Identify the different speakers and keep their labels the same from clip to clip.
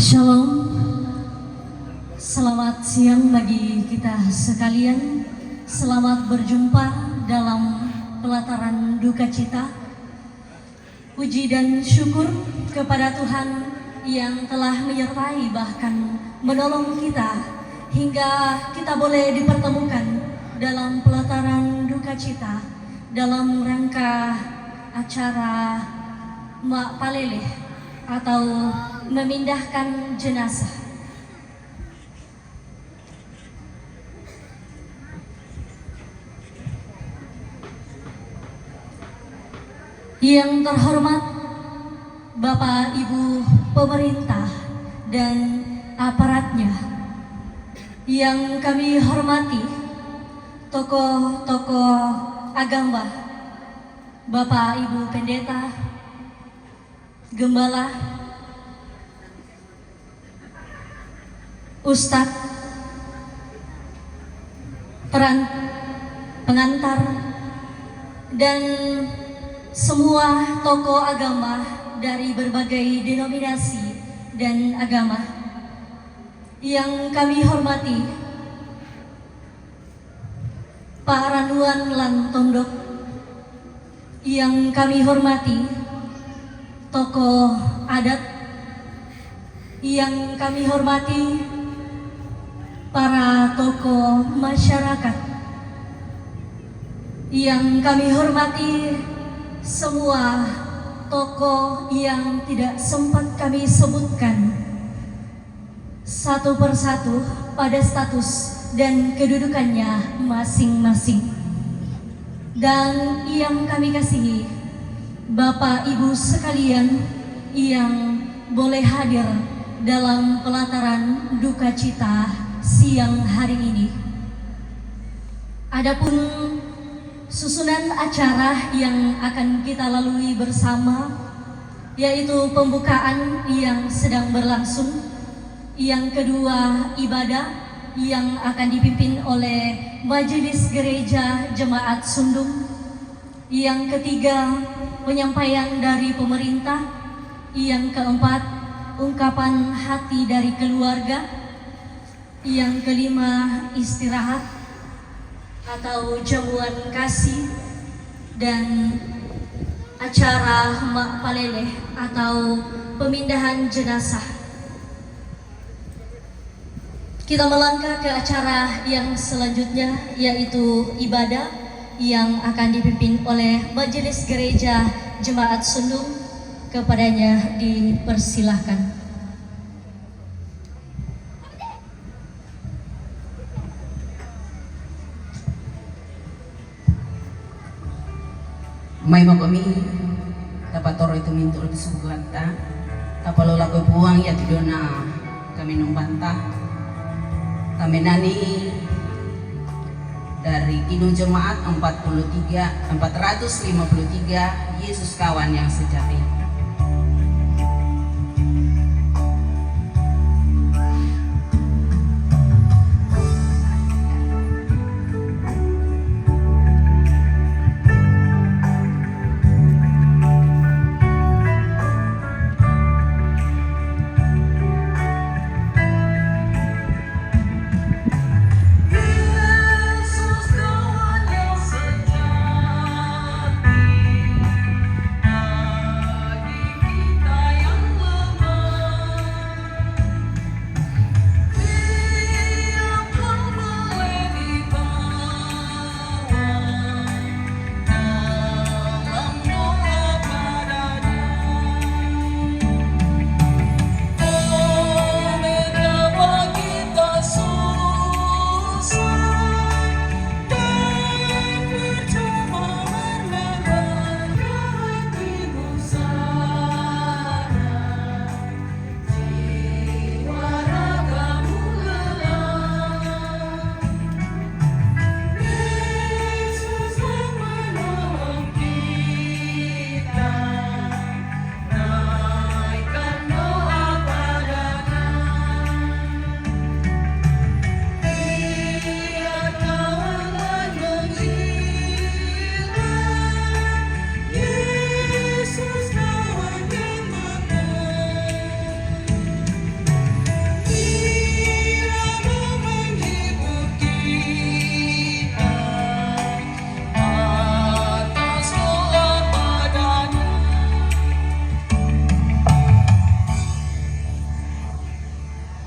Speaker 1: Shalom, selamat siang bagi kita sekalian. Selamat berjumpa dalam pelataran duka cita. Puji dan syukur kepada Tuhan yang telah menyertai bahkan menolong kita hingga kita boleh dipertemukan dalam pelataran duka cita dalam rangka acara Mak Paleleh atau memindahkan jenazah. Yang terhormat Bapak Ibu pemerintah dan aparatnya, yang kami hormati tokoh-tokoh agama, Bapak Ibu pendeta, gembala, ustadz, pengantar, dan semua tokoh agama dari berbagai denominasi dan agama yang kami hormati, Pak Randuan Lan Tondok, yang kami hormati tokoh adat, yang kami hormati para tokoh masyarakat, yang kami hormati semua tokoh yang tidak sempat kami sebutkan satu persatu pada status dan kedudukannya masing-masing. Dan yang kami kasihi Bapak Ibu sekalian yang boleh hadir dalam pelataran duka cita siang hari ini. Adapun susunan acara yang akan kita lalui bersama yaitu pembukaan yang sedang berlangsung, yang kedua ibadah yang akan dipimpin oleh Majelis Gereja Jemaat Sundung, yang ketiga penyampaian dari pemerintah, yang keempat ungkapan hati dari keluarga, yang kelima istirahat atau jamuan kasih, dan acara Mak Paleleh atau pemindahan jenazah. Kita melangkah ke acara yang selanjutnya, yaitu ibadah yang akan dipimpin oleh Majelis Gereja Jemaat Sundung. Kepadanya dipersilahkan.
Speaker 2: May mo kami tapatoro itu mintul kesugata tapalola ko buang ya tido na kami numbanta kami nani dari Kidung Jemaat 453 Yesus kawan yang sejati.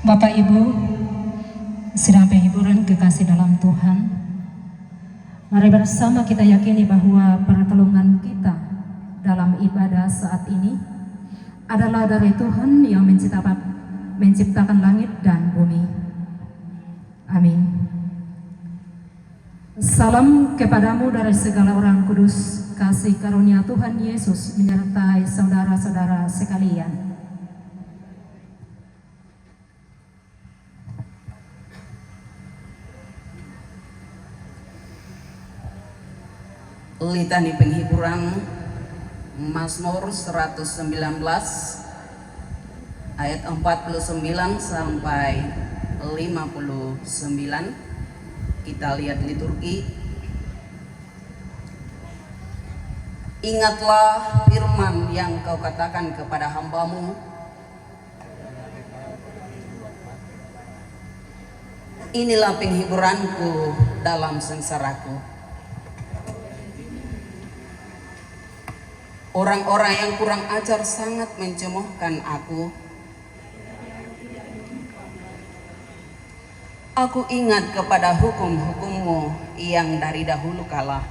Speaker 3: Bapak Ibu, sidang penghiburan kekasih dalam Tuhan, mari bersama kita yakini bahwa pertolongan kita dalam ibadah saat ini adalah dari Tuhan yang menciptakan langit dan bumi. Amin. Salam kepadamu dari segala orang kudus, kasih karunia Tuhan Yesus menyertai saudara-saudara sekalian.
Speaker 2: Litani penghiburan Mazmur 119 ayat 49 sampai 59. Kita lihat liturgi. Ingatlah firman yang kau katakan kepada hambamu, inilah penghiburanku dalam sengsaraku. Orang-orang yang kurang ajar sangat mencemoohkan aku. Aku ingat kepada hukum-hukummu yang dari dahulu kala.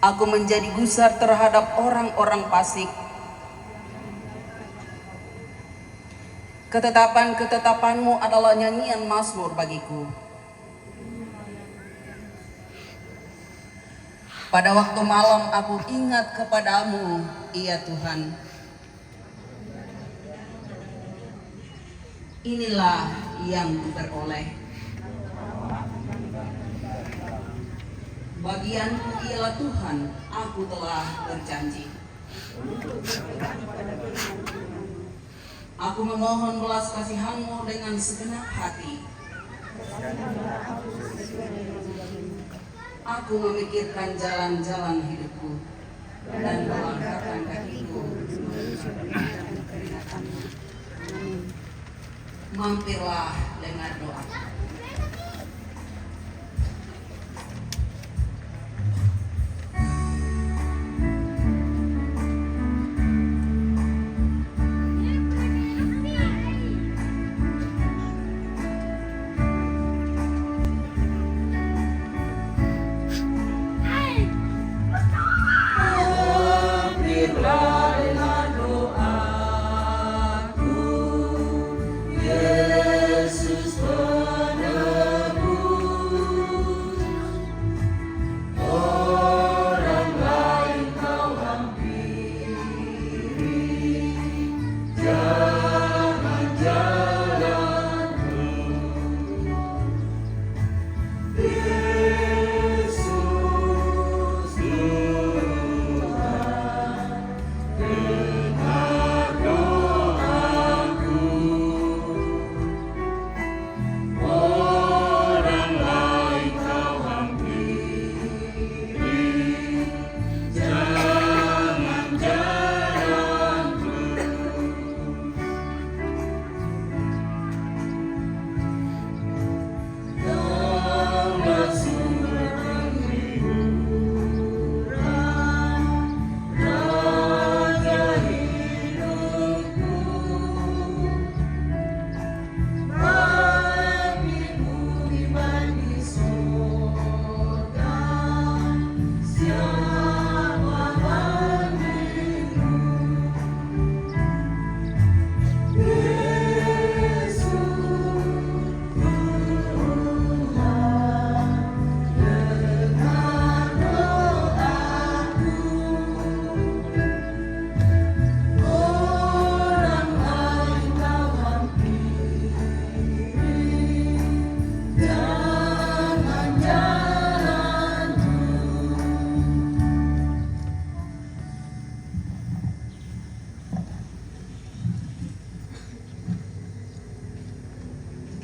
Speaker 2: Aku menjadi gusar terhadap orang-orang fasik. Ketetapan-ketetapanmu adalah nyanyian mazmur bagiku. Pada waktu malam aku ingat kepadamu, ya Tuhan. Inilah yang kuperoleh. Bagianku ialah Tuhan, aku telah berjanji. Aku memohon belas kasihan-Mu dengan segenap hati. Aku memikirkan jalan-jalan hidupku dan melangkahkan kakiku menuju keringatanmu. Mampirlah dengar doaku.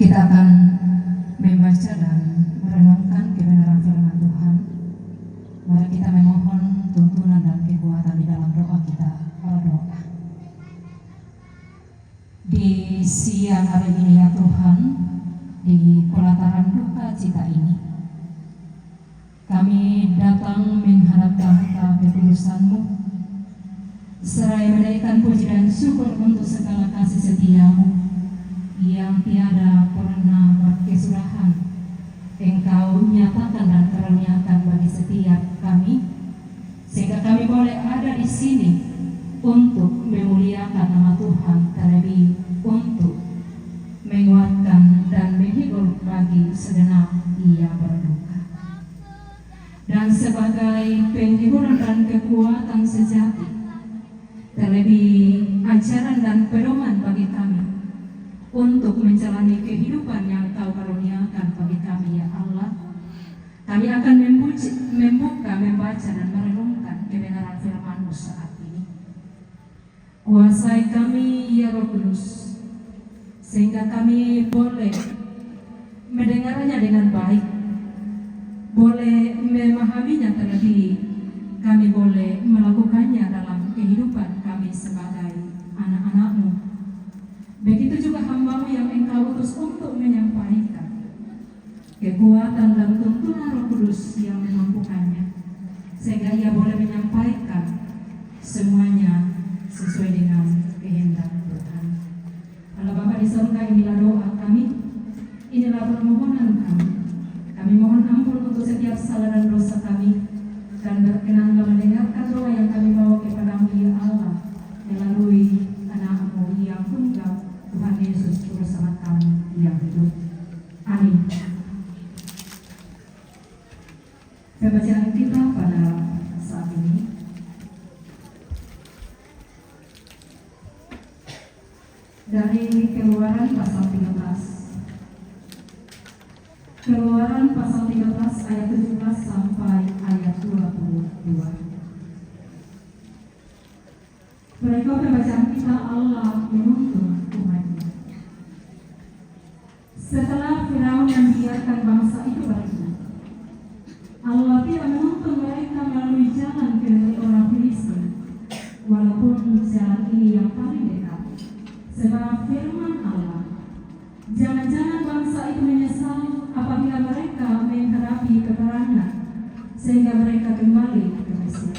Speaker 3: Kita akan membaca dan merenungkan kebenaran firman Tuhan. Mari kita memohon tuntunan dan kekuatan di dalam doa kita. Berdoa. Di siang hari ini ya Tuhan, di pelataran duka cita ini, kami datang menghadap tahta kekudusan-Mu seraya menaikkan puji dan syukur untuk segala kasih setiamu yang tiada pernah berkesudahan. Engkau nyatakan dan karuniakan bagi setiap kami, sehingga kami boleh ada di sini untuk memuliakan nama Tuhan, terlebih untuk menguatkan dan menghibur bagi segenap yang berduka, dan sebagai penghiburan dan kekuatan sejati, terlebih ajaran dan pedoman bagi kami untuk menjalani kehidupan yang Kau karuniakan bagi kami, ya Allah. Kami akan membuka, membaca dan merenungkan kebenaran firman-Mu saat ini. Kuasai kami, ya Roh Kudus, sehingga kami boleh mendengarnya dengan baik, boleh memahaminya, terlebih kami boleh melakukannya dalam kehidupan kami sebagai anak-anak-Mu. Begitu juga hamba-Mu yang Engkau utus untuk menyampaikan kekuatan dan tuntunan Roh Kudus yang memampukannya, sehingga ia boleh menyampaikan semuanya sesuai dengan kehendak Tuhan. Allah Bapa di surga, inilah doa kami, inilah permohonan kami. Kami mohon ampun untuk setiap salah dan dosa kami, dan berkenanlah mendengarkan doa yang kami bawa kepada-Mu, ya Allah, melalui anak-Mu yang tunggal, Tuhan Yesus Juru Selamat kami yang hidup. Amin. Pembacaan kita pada saat ini dari Keluaran pasal 13. Keluaran pasal 13 ayat 17 sampai ayat 22. Berikut pembacaan kita. Allah menuntun umatnya. Setelah Firaun membiarkan bangsa itu pergi, Allah tidak menuntun mereka melalui jalan ke negeri orang Filistin, walaupun jalan ini yang paling dekat. Sebab firman Allah, jangan-jangan bangsa itu menyesal apabila mereka menghadapi peperangan, sehingga mereka kembali ke Mesir.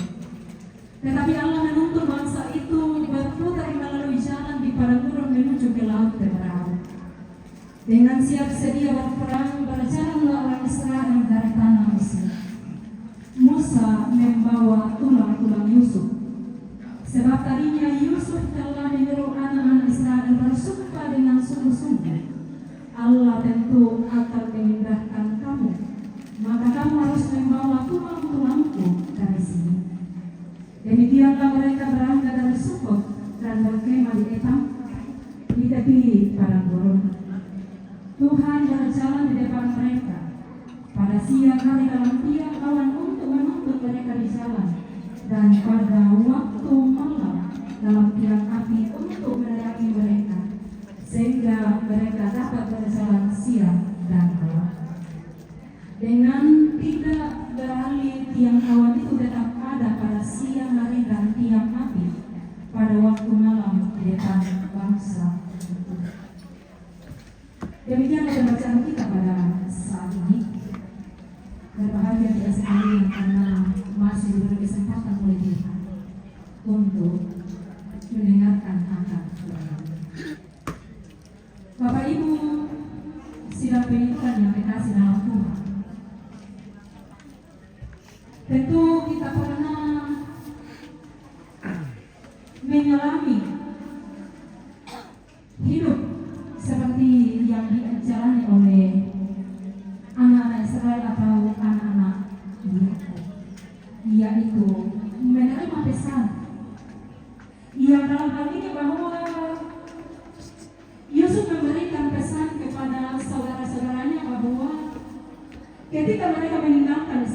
Speaker 3: Tetapi Allah menuntun bangsa itu berputar melalui jalan di padang gurun menuju ke laut Teberau. Dengan siap sedia berperang, berjalanlah orang Israel dari tanah Mesir. Musa membawa tulang-tulang Yusuf, sebab tadinya Yusuf telah menyuruh anak-anak Israel bersumpah dengan sungguh-sungguh, Allah tentu akan memindahkan kamu, maka kamu harus membawa tulang-tulangku dari sini. Demikianlah mereka berangkat dari Sukot dan berkemah di Etam, di tepi padang gurun. Tuhan berjalan di depan mereka pada siang hari dalam tiang awan untuk menuntun mereka di jalan, dan pada waktu malam dalam tiang api untuk menerangi mereka, sehingga mereka dapat berjalan siang dan malam. Dengan tidak beralih, tiang awan itu tetap ada pada siang hari dan tiang api pada waktu malam di depan bangsa itu. Demikianlah pembacaan kita pada saat ini. Berbahagia kita sekali karena masih diberi kesempatan oleh Tuhan untuk mendengarkan akan Tuhan. Bapak Ibu sidang pendidikan yang dikasih dalam Tuhan, tentu kita pernah mengalami hidup seperti yang dijalani oleh anak-anak Israel atau anak-anak Yakub, yaitu menerima pesan yang dalam hal ini bahwa Yusuf memberikan pesan kepada saudara-saudaranya bahwa ketika mereka meninggalkan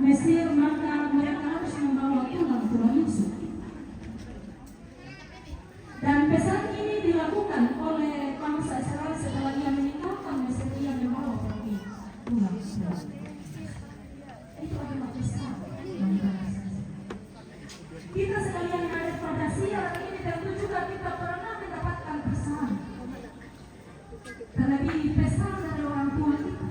Speaker 3: Mesir, maka mereka harus membawa tulang-tulang Yusuf. Dan pesan ini dilakukan oleh bangsa Israel setelah ia meninggalkan Mesir, ia membawa pergi tulang-tulang. Itu adalah pesan dari bangsa. Kita sekalian yang ada pada siang ini tentu juga kita pernah mendapatkan pesan. Terlebih pesan dari orang tua kita.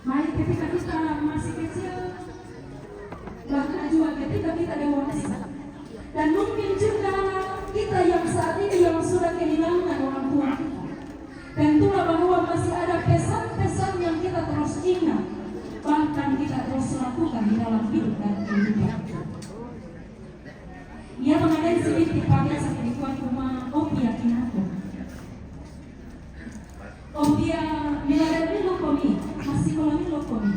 Speaker 3: Baik ketika kita masih kecil, bahkan juga ketika kita dewasa. Dan mungkin juga kita yang saat ini yang sudah kehilangan orang tua kita. Tentulah bahwa masih ada pesan-pesan yang kita terus ingat, bahkan kita terus lakukan di dalam hidup dan kehidupan. Ia mengenai sedikit pada saat di rumah Opia Kinako. Opia miladani lokomi, masih koloni lokomi.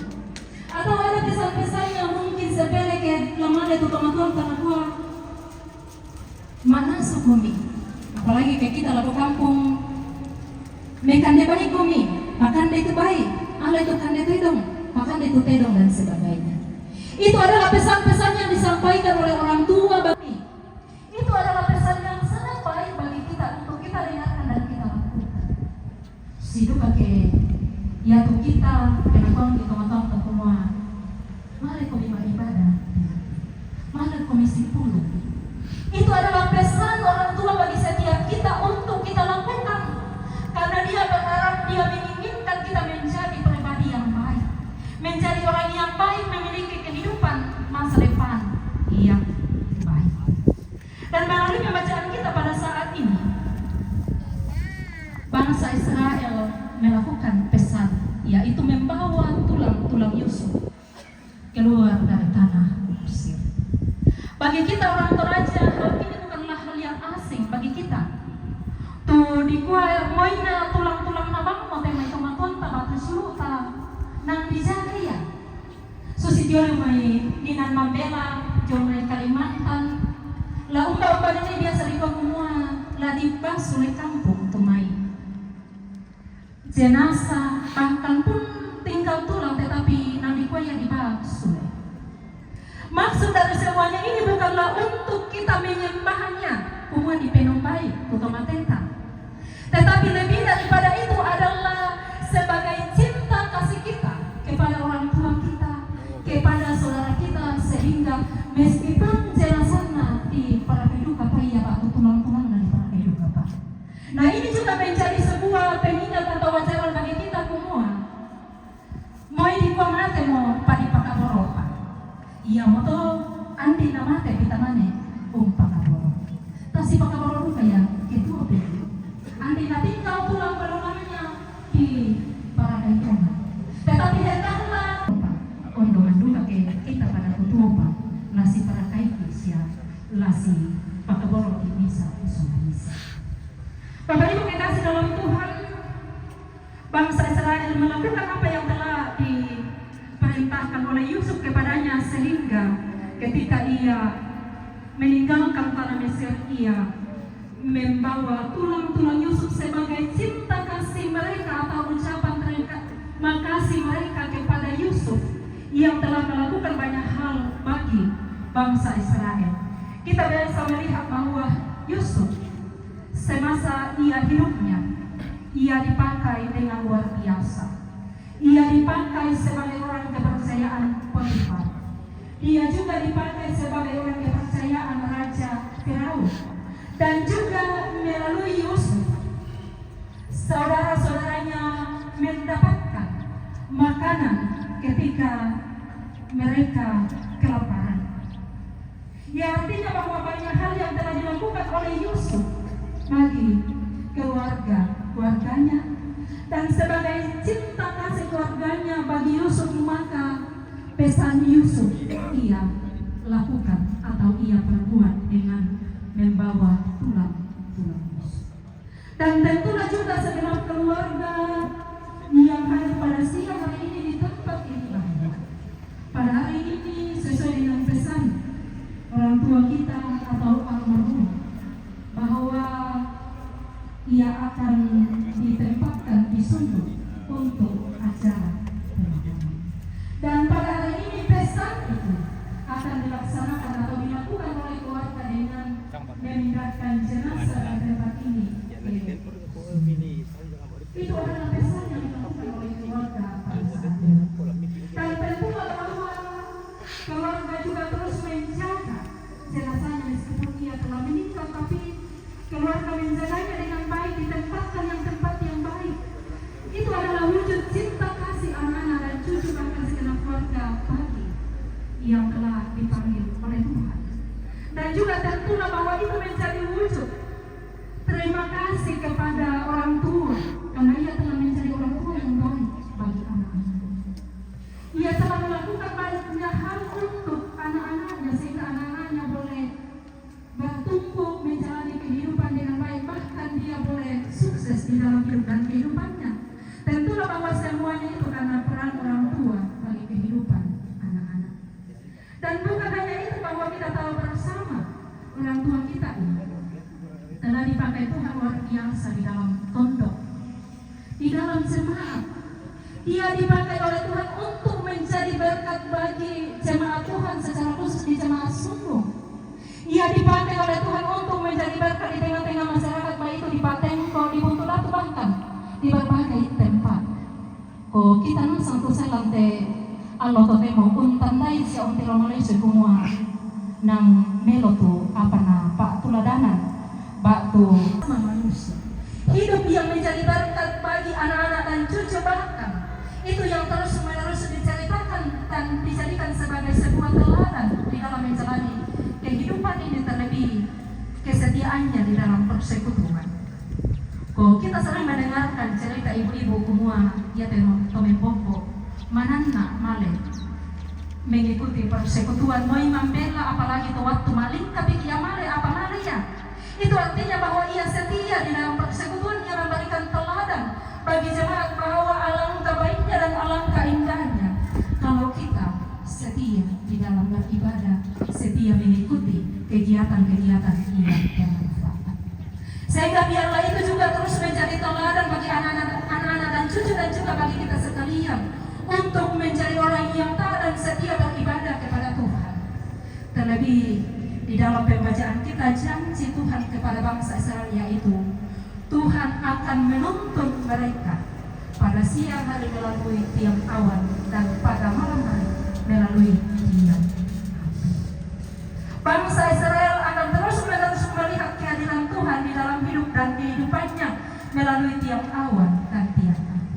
Speaker 3: Atau ada pesan-pesan yang mungkin sepele ke lemah itu teman-teman tanah gua mana sukumi. Apalagi kayak kita lalu kampung mekan dia baik kumi, makan dia itu baik, ala itu kan dia tedong, makan dia itu tedong dan sebagainya. Itu adalah pesan-pesan yang disampaikan oleh orang tua bagi. Itu adalah pesan yang sangat baik bagi kita untuk kita dengarkan dan kita lakukan. Sidu pakai ya tuh kita kenapa di teman-teman semua. Mari kami beribadah, mari komisi 10. Itu adalah pesan orang tua bagi setiap kita untuk kita lakukan. Karena dia berharap, dia menginginkan kita menjadi pribadi yang baik, menjadi orang yang baik, memiliki kehidupan masa depan yang baik. Dan melalui pembacaan kita pada saat ini, bangsa Israel melakukan pesan, yaitu membawa tulang-tulang Yusuf keluar dari tanah Mesir. Bagi kita orang Toraja, hal ini bukanlah hal yang asing bagi kita. Tu di kuai moina tulang-tulang nabang mo tema itu maton tabatu suluta nang dijaga ya. Susi diolo mai dinan Mambela, jomai Kalimantan. La umba-umba ini biasa di kumua la dibas oleh kampung tumai. Jenazah bahkan pun tinggal tulang tetapi nang di kuai yang dibas oleh. Maksud dari semuanya ini bukanlah untuk kita menyembahnya, kumua di penuh baik, tutomateta. Tetapi lebih daripada itu adalah sebagai cinta kasih kita kepada orang tua kita, kepada saudara kita, sehingga meskipun jenazahnya di para kehidupan ya Pak, tulang-tulang dari para kehidupan Pak. Nah ini juga menjadi sebuah pengingat atau wajaran bagi kita semua. Mau di kuah mate mau padi pakaboro Pak. Iya mau to andi namate kita mane pakaboro. Tasi pakaboro kaya ketua begitu. Andi nanti kau tulang balongannya di para kaitona. Tetapi hendaklah ondongan dulu kita pada kutupa lasi para kaiti siap lasi pakaboro di misa usul. Bapak Ibu kekasih dalam Tuhan, bangsa Israel melakukan apa yang telah diperintahkan oleh Yusuf kepadanya sehingga ketika ia meninggalkan tanah Mesir ia membawa tulang-tulang Yusuf sebagai cinta kasih mereka atau ucapan terima kasih mereka kepada Yusuf yang telah melakukan banyak hal bagi bangsa Israel. Kita bisa melihat bahwa Yusuf semasa ia hidupnya, ia dipakai dengan luar biasa. Ia dipakai sebagai orang kepercayaan Potifar. Dia juga dipakai sebagai orang kepercayaan Raja Firaun. Dan juga melalui Yusuf, saudara-saudaranya mendapatkan makanan ketika mereka kelaparan. Ya artinya bahwa banyak hal yang telah dilakukan oleh Yusuf bagi keluarganya dan sebagai cinta kasih keluarganya bagi Yusuf, maka pesan Yusuf ia lakukan atau ia perbuat dengan membawa tulang-tulang Yusuf. Dan tentulah juga segenap keluarga yang hadir pada siang hari ini di tempat ibadah. Pada hari ini sesuai dengan pesan orang tua kita atau almarhum bahwa ia akan ditempatkan di sumur untuk acara pemakaman. Dan pada hari ini pesan itu akan dilaksanakan atau dilakukan oleh keluarga dengan memindahkan jenazah dari tempat ini. Itu adalah pesan biasa di dalam pondok, di dalam jemaat. Dia dipakai oleh Tuhan untuk menjadi berkat bagi jemaat Tuhan secara khusus di jemaat Sundung. Ia dipakai oleh Tuhan untuk menjadi berkat di tengah-tengah masyarakat, baik itu di Patengko, di Buntulatu, bahkan di berbagai tempat. Kita nusang tu selante Allah to temo untandai si ontelo Malaysia kumua nang melo tu apa na pak tuladanan bak tu sama manusia. Hidup yang menjadi berkat bagi anak-anak dan cucu, bahkan itu yang terus menerus diceritakan dan dijadikan sebagai sebuah teladan di dalam menjalani kehidupan ini, terlebih kesetiaannya di dalam persekutuan. Kita sering mendengarkan cerita ibu-ibu kumua ya tomen popo mananna male mengikuti persekutuan moi membela, apalagi itu waktu maling tapi ia male apa male ya. Itu artinya bahwa ia setia di dalam persekutuan, ia memberikan teladan bagi jemaat bahwa alangkah baiknya dan alangkah indahnya kalau kita setia di dalam beribadah, setia mengikuti kegiatan-kegiatan yang bermanfaat. Sehingga biarlah itu juga terus menjadi teladan bagi anak-anak dan cucu dan juga bagi kita sekalian untuk menjadi orang yang taat dan setia beribadah kepada Tuhan. Terlebih di dalam pembacaan kita janji Tuhan kepada bangsa Israel, yaitu Tuhan akan menuntun mereka pada siang hari melalui tiang awan dan pada malam hari melalui tiang api. Bangsa Israel akan terus-menerus melihat kehadiran Tuhan di dalam hidup dan kehidupannya melalui tiang awan dan tiang api.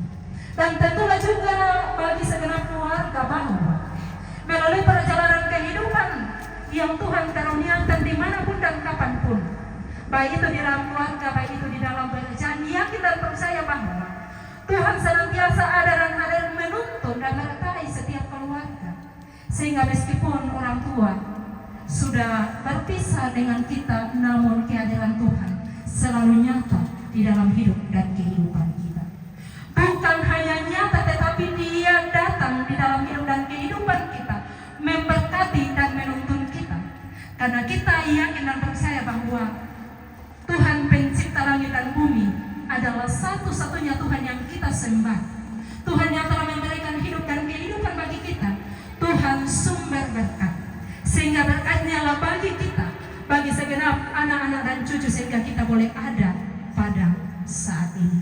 Speaker 3: Dan tentulah juga bagi segenap keluarga bahwa melalui perjalanan kehidupan yang Tuhan karuniakan dimanapun dan kapanpun, baik itu di dalam keluarga, baik itu di dalam pekerjaan, yakin dan percaya bahwa Tuhan senantiasa ada dan hadir menuntun dan menyertai setiap keluarga. Sehingga meskipun orang tua sudah berpisah dengan kita, namun kehadiran Tuhan selalu nyata di dalam hidup dan kehidupan kita. Bukan hanya nyata, tetapi Dia datang di dalam hidup dan kehidupan kita, memberkati dan menuntun kita. Karena kita yakin dan percaya bahwa Tuhan pencipta langit dan bumi adalah satu-satunya Tuhan yang kita sembah. Tuhan yang telah memberikan hidup dan kehidupan bagi kita. Tuhan sumber berkat. Sehingga berkatnya lah bagi kita, bagi segenap anak-anak dan cucu, sehingga kita boleh ada pada saat ini.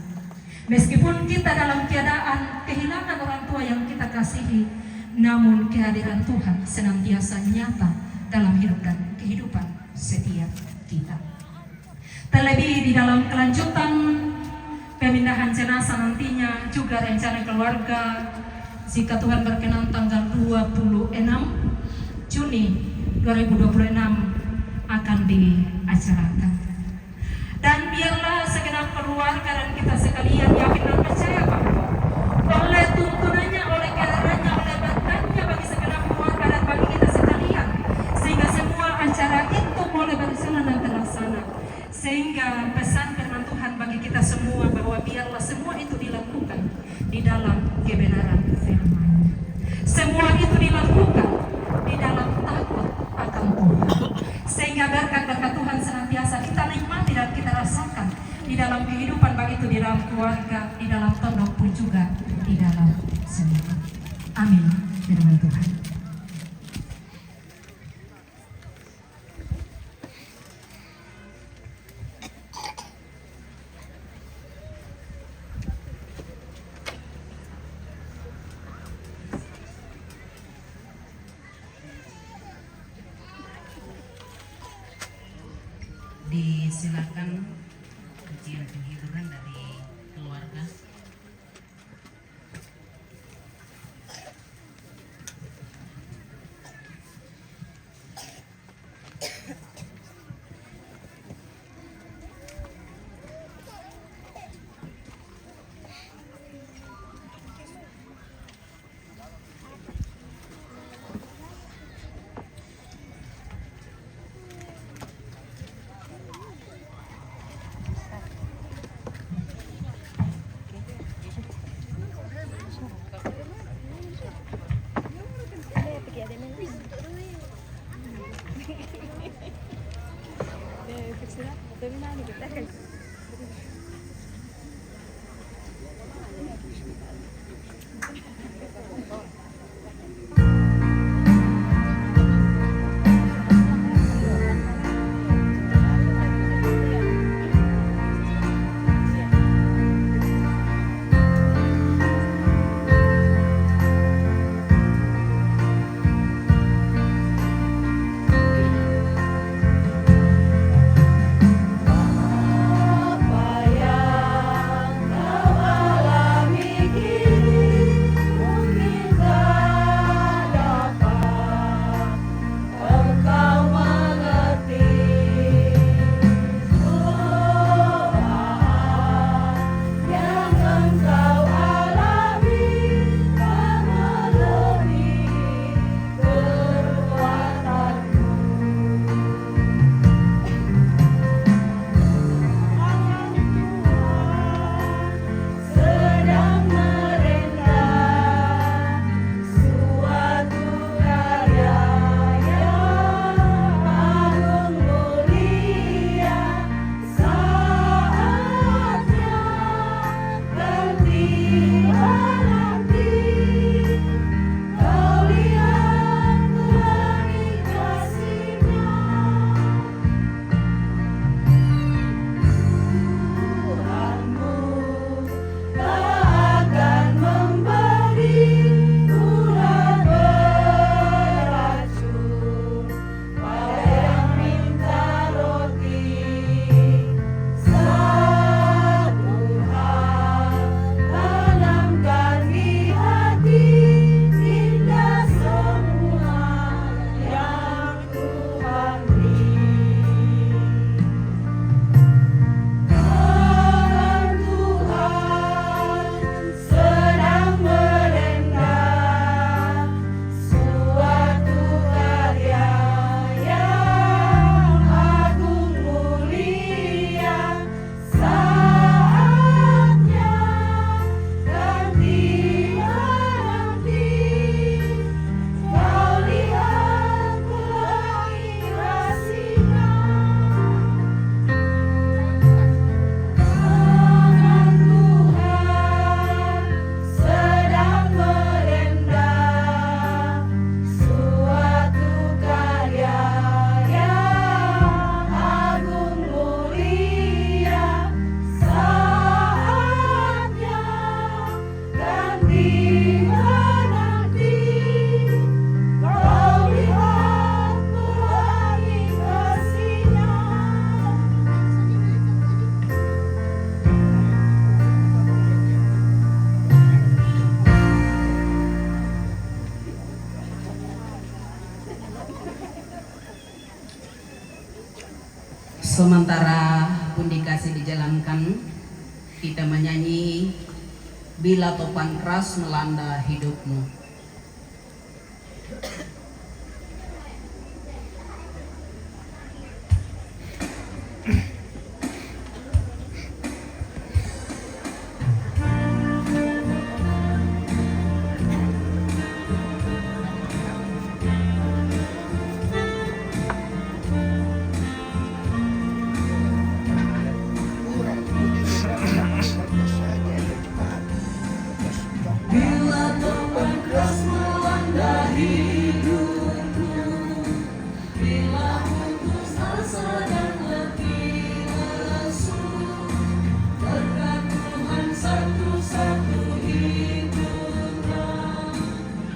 Speaker 3: Meskipun kita dalam keadaan kehilangan orang tua yang kita kasihi, namun kehadiran Tuhan senantiasa nyata dalam hidup dan kehidupan setiap kita. Terlebih di dalam kelanjutan pemindahan jenazah nantinya, juga rencana keluarga jika Tuhan berkenan tanggal 26 Juni 2026 akan diacarakan. Dan biarlah segenap keluarga dan kita sekalian yakin dan percaya bahwa oleh tuntunannya, oleh kehadirannya, oleh berkatnya bagi segenap keluarga dan bagi kita sekalian, sehingga semua acara itu boleh berjalan dan terlaksana. Sehingga pesan firman Tuhan bagi kita semua bahwa biarlah semua itu dilakukan di dalam kebenaran firman. Semua itu dilakukan di dalam takut akan Tuhan. Sehingga berkat-berkat Tuhan senantiasa kita nikmati dan kita rasakan di dalam kehidupan, baik itu di dalam keluarga, di dalam pondok pun juga di dalam semua. Amin. Firman Tuhan.
Speaker 2: Disilakan ujian penghiburan dari keluarga. Sementara pundikasi dijalankan, kita menyanyi Bila Topan Keras Melanda Hidupmu.
Speaker 4: Bila topan keras melanda hidupku, bila putus asa dan letih lesu, berkat Tuhan satu-satu hiduplah,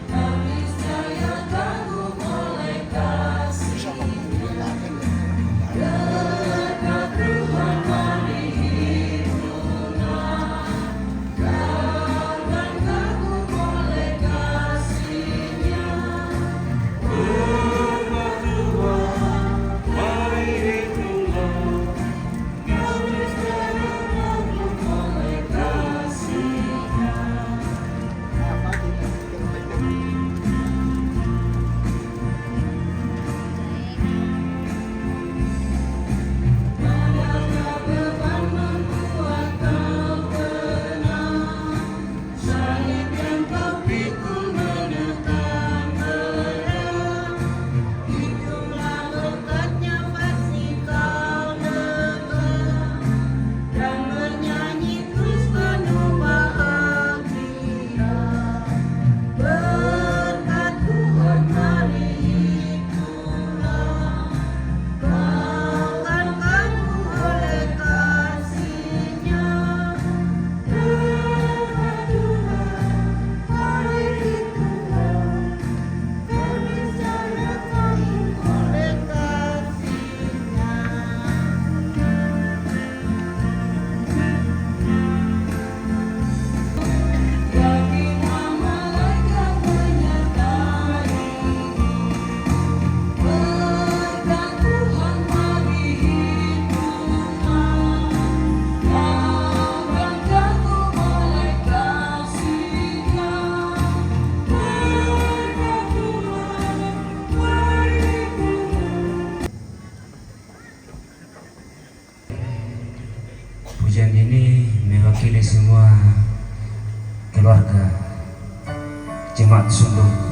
Speaker 4: kami niscaya kagum oleh kasih-Nya. Berkat Tuhan kami hiduplah, karena kagum oleh kasih-Nya. Berkat Tuhan mari hitunglah, kami niscaya kagum oleh kasih-Nya. Manakah beban membuat kau tenang, salib yang kau pikul menekan berat. Hitunglah berkatnya pasti kau lega, dan menyanyi terus penuh bahagia. Berkat Tuhan mari hitunglah, kau kan kagum oleh kasih-Nya. Berkat Tuhan mari hitunglah, kau niscaya kagum oleh kasih-Nya. Yakinlah malaikat menyertai, berkat Tuhan mari hitunglah, kau kan kagum oleh kasih-Nya. Berkat Tuhan mari hitunglah.
Speaker 5: Pujian ini mewakili semua keluarga Jemaat Sundung.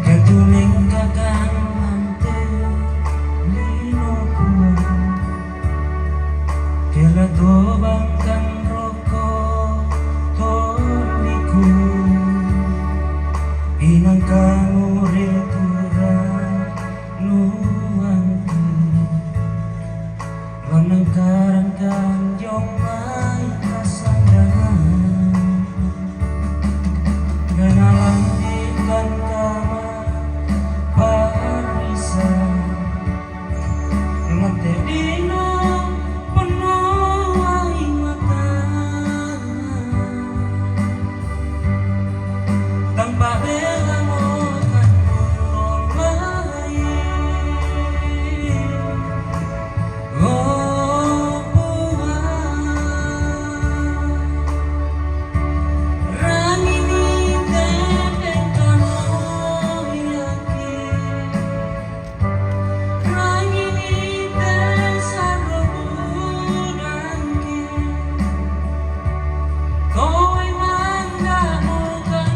Speaker 5: Ketuling kakang mante lino kuang, kela dobang kang roko toliku, inang kamu retura nuangku, manang karang kanjong mai kasandangan, ganalang ikan kama parisan, mate dino penuh aing mata, tanpa bela mokan nurul lain. Oh Tuhan, rangini tepeng kamo yakin, rangini tesarobudangki, kowe mangga mukan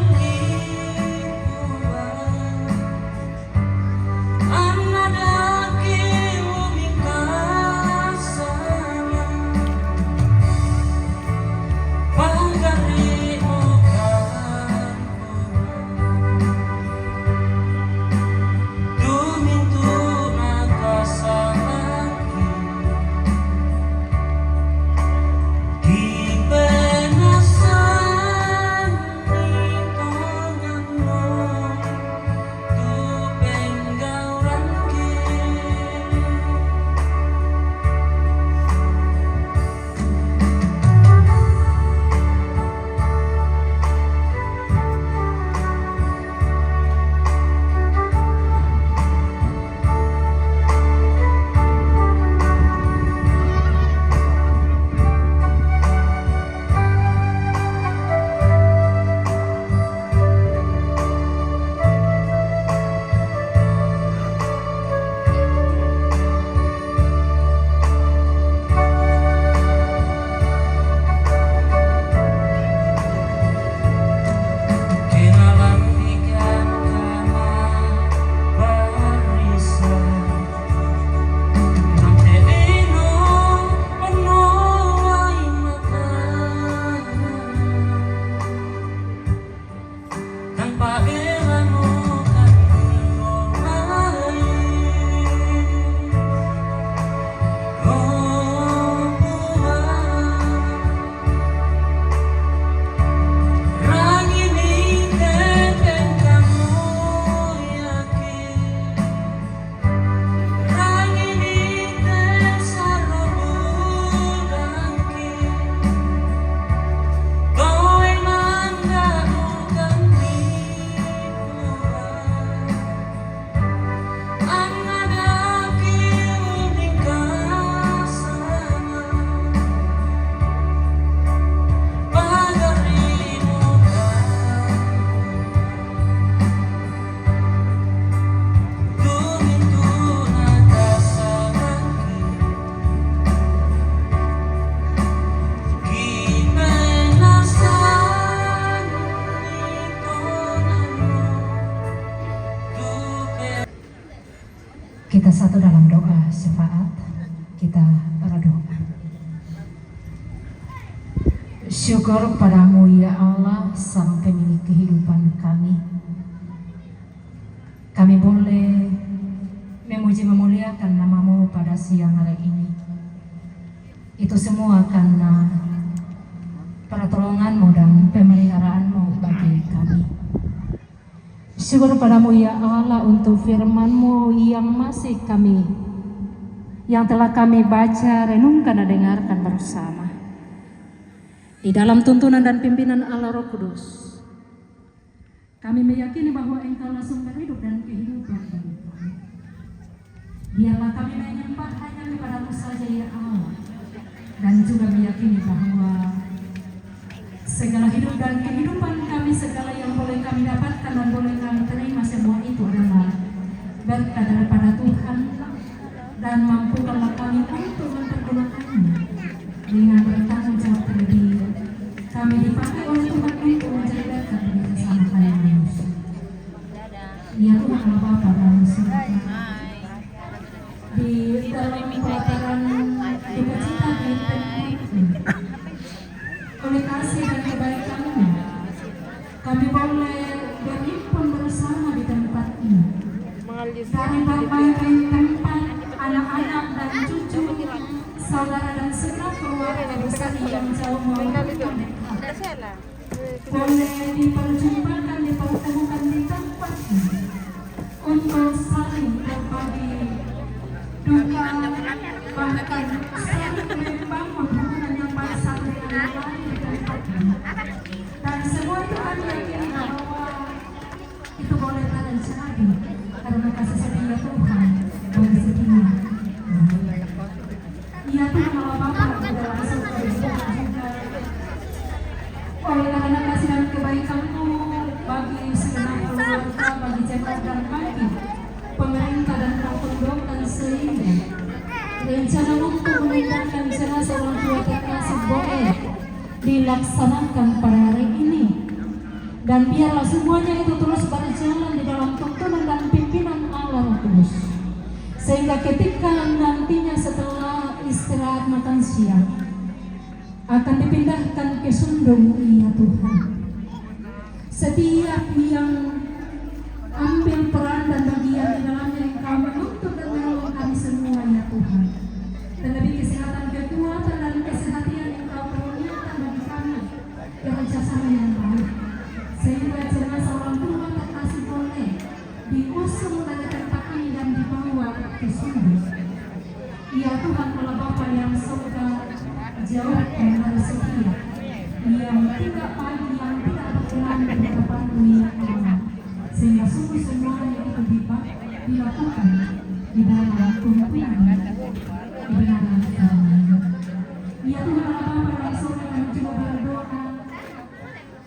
Speaker 3: bersatu dalam doa syafaat. Kita berdoa. Syukur padamu ya Allah, sang pemilik kehidupan kami. Kami boleh memuji memuliakan namamu pada siang hari ini. Itu semua karena pertolonganmu dan pemeliharaanmu bagi kami. Syukur padamu ya Allah untuk firman-Mu yang telah kami baca, renungkan dan dengarkan bersama. Di dalam tuntunan dan pimpinan Allah Roh Kudus, kami meyakini bahwa Engkaulah sumber hidup dan kehidupan bagi kami. Biarlah kami menyembah hanya kepada-Mu saja ya Allah, dan juga meyakini bahwa segala hidup dan kehidupan kami, segala yang boleh kami dapatkan dan boleh kami terima, semua itu adalah berkat daripada Tuhan, dan mampukanlah kami untuk mempergunakannya dengan bertanggung jawab terlebih. Kami dipakai oleh Tuhan untuk menjadi berkat bagi sesama kami manusia. Ya Tuhan Allah Bapa dalam surga, di dalam pelataran duka cita di oleh kasih dan kebaikan-Mu, kami boleh berhimpun bersama di tempat ini. Dari berbagai tempat, anak-anak dan cucu, saudara dan segenap keluarga besar yang jauh maupun dekat, boleh diperjumpakan, dipertemukan di tempat ini untuk saling berbagi duka, bahkan saling membangun hubungan yang baik satu dengan yang lain di tempat ini. Dan semua itu kami yakini bahwa itu boleh terjadi karena kasih setia Tuhan bagi setiap. Ya Tuhan Allah Bapa dalam surga juga oleh karena kasih dan kebaikan-Mu bagi segenap keluarga, bagi jemaat dan bagi pemerintah dan kependokan, sehingga rencana untuk memindahkan jenazah orang tua terkasih boleh dilaksanakan pada hari ini. Dan biarlah semuanya itu terus berjalan di dalam tuntunan dan pimpinan Allah Roh Kudus, sehingga ketika nantinya setelah istirahat makan siang akan dipindahkan ke Sundung ya Tuhan. Setiap yang ambil peran dan bagian di dalamnya, Engkau menuntut dan menolong kami semua ya Tuhan. Terlebih kesehatan, kekuatan dan kesehatan Engkau perlihatkan bagi kami kerjasama yang baik, sehingga jenazah orang tua terkasih boleh diusung dari tempat ini dan dibawa ke Sundung. Ya Tuhan Allah Bapa yang surga, jauh dari setia, yang tidak pagi, yang tidak berkenan di hadapan-Mu ya Allah, sehingga sungguh semuanya itu dilakukan di dalam tuntunan kebenaran firman-Mu. Ya Tuhan Allah Bapa yang surga, kami juga berdoa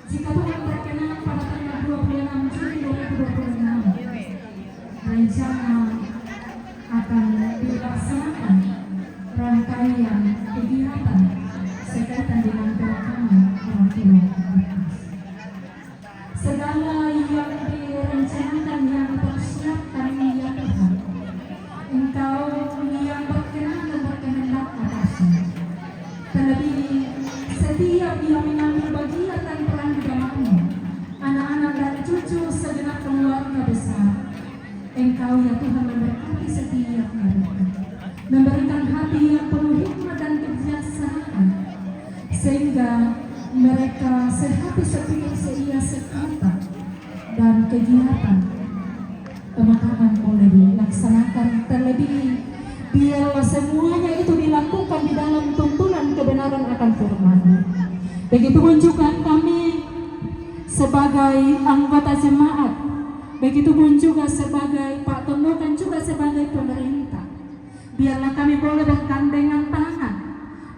Speaker 3: jika Tuhan berkenan pada tanggal 26 Juli 2026 rencana akan dilaksanakan rangkaian kegiatan sekaitan dengan pemakaman orang tua terkasih. Segala yang direncanakan, yang dipersiapkan ya Tuhan, Engkau yang berkenan dan berkehendak atasnya. Terlebih setiap yang mengambil bagian dan peran di dalamnya, anak-anak dan cucu segenap keluarga besar, Engkau ya Tuhan memberkati setiap mereka, memberikan hati yang penuh hikmat dan kebijaksanaan, sehingga mereka sehati sepikir seia sekata, dan kegiatan pemakaman boleh dilaksanakan. Terlebih biarlah semuanya itu dilakukan di dalam tuntunan kebenaran akan firman-Mu. Begitupun juga kami sebagai anggota jemaat, begitupun juga sebagai Pak Tondo dan juga sebagai pemerintah, biarlah kami boleh bergandengan tangan,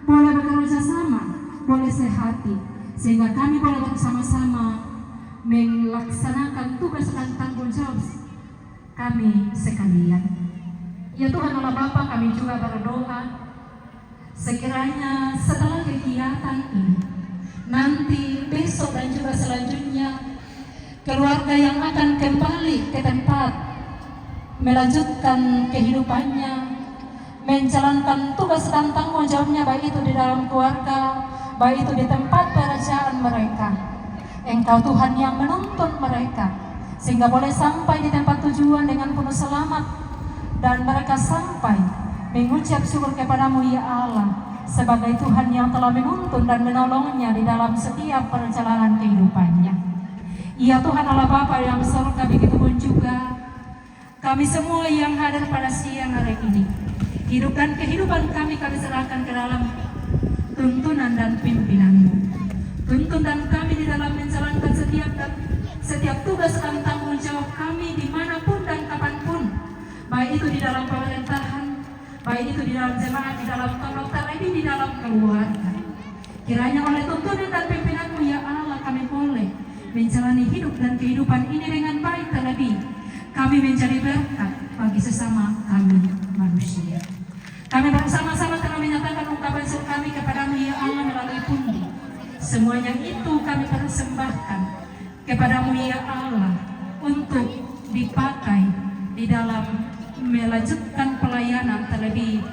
Speaker 3: boleh bekerja sama, boleh sehati, sehingga kami boleh bersama-sama melaksanakan tugas dan tanggung jawab kami sekalian. Ya Tuhan Allah Bapa, kami juga berdoa sekiranya setelah kegiatan ini, nanti besok dan juga selanjutnya, keluarga yang akan kembali ke tempat melanjutkan kehidupannya, menjalankan tugas dan tanggung jawabnya, baik itu di dalam keluarga, baik itu di tempat pekerjaan mereka. Engkau Tuhan yang menuntun mereka sehingga boleh sampai di tempat tujuan dengan penuh selamat, dan mereka sampai mengucap syukur kepadamu ya Allah sebagai Tuhan yang telah menuntun dan menolongnya di dalam setiap perjalanan kehidupannya. Ya Tuhan Allah Bapa yang surga, begitu pun juga kami semua yang hadir pada siang hari ini, hidup dan kehidupan kami serahkan ke dalam tuntunan dan pimpinan-Mu. Tuntun dan kami di dalam menjalankan setiap tugas dan tanggung jawab kami dimanapun dan kapanpun, baik itu di dalam pemerintahan, baik itu di dalam jemaat, di dalam tolong, terlebih di dalam keluarga. Kiranya oleh tuntunan dan pimpinan-Mu ya Allah, kami boleh menjalani hidup dan kehidupan ini dengan baik, terlebih kami menjadi berkat bagi sesama kami manusia. Kami bersama-sama telah menyatakan ungkapan syukur kami kepadamu ya Allah melalui pundi. Semuanya itu kami persembahkan kepadamu ya Allah untuk dipakai di dalam melanjutkan pelayanan, terlebih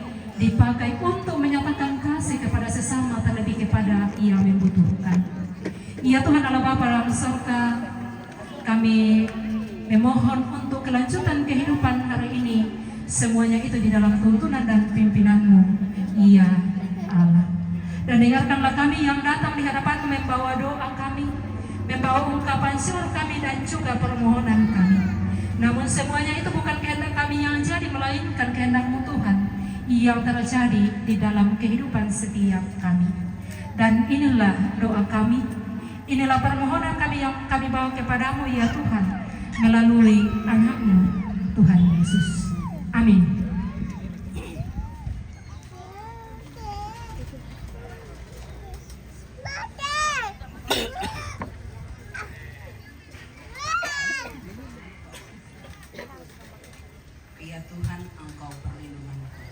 Speaker 3: dipakai untuk menyatakan kasih kepada sesama, terlebih kepada yang membutuhkan. Ya Tuhan Allah Bapa dalam surga, kami memohon untuk kelanjutan kehidupan hari ini, semuanya itu di dalam tuntunan dan pimpinan-Mu ya Allah. Dan dengarkanlah kami yang datang di hadapan membawa doa kami, membawa ungkapan syukur kami dan juga permohonan kami. Namun semuanya itu bukan kehendak kami yang jadi, melainkan kehendak-Mu Tuhan yang terjadi di dalam kehidupan setiap kami. Dan inilah doa kami, inilah permohonan kami yang kami bawa kepadamu ya Tuhan, melalui anak-Mu Tuhan Yesus. Amin.
Speaker 2: Ya Tuhan, Engkau perlindunganku.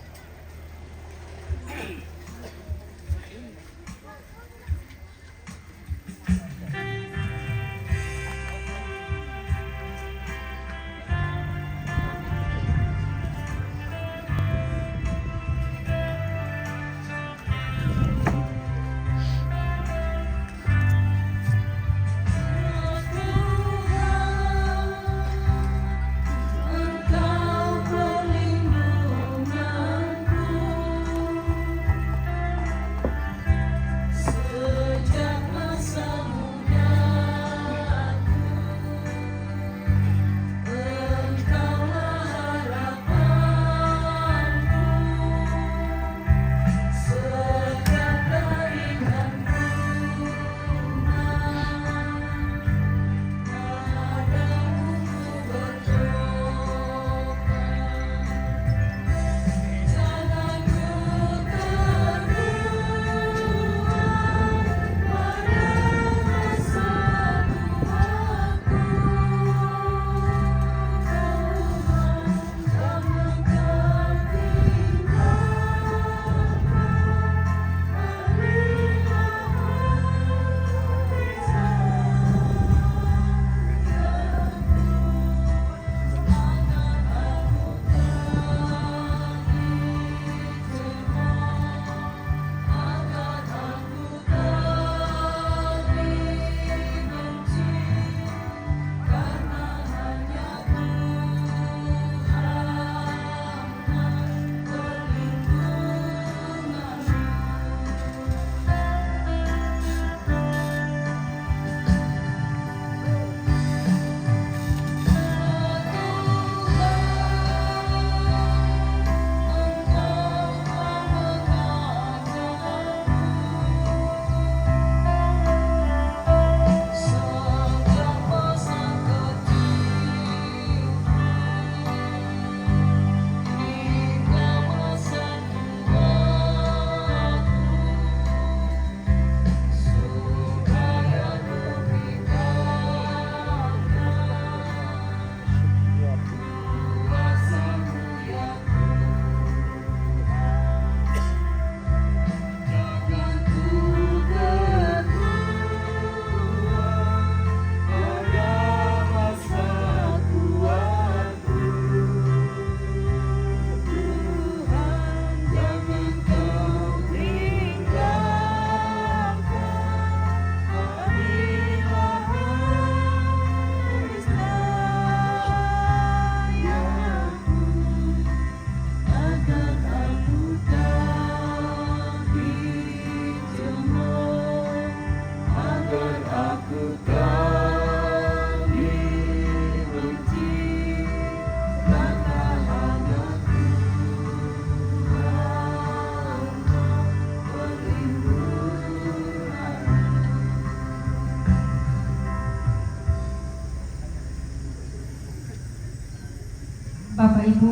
Speaker 3: Ibu,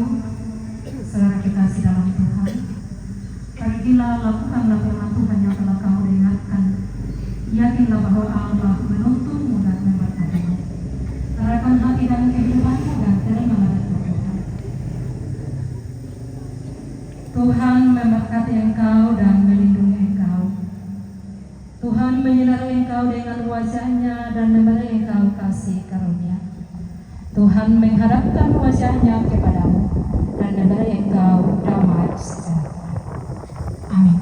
Speaker 3: saudara kita kasih dalam Tuhan, pergilah lakukanlah firman Tuhan yang telah kamu dengarkan. Yakinlah bahwa Allah menuntunmu dan memberkatimu. Serahkan hati dan kehidupanmu dan terimalah dari Tuhan. Tuhan memberkati engkau dan melindungi engkau. Tuhan menyinari engkau dengan wajah-Nya dan memberi engkau kasih karunia. Tuhan menghadapkan wajah-Nya kepadamu dan memberi engkau damai sejahtera. Amin.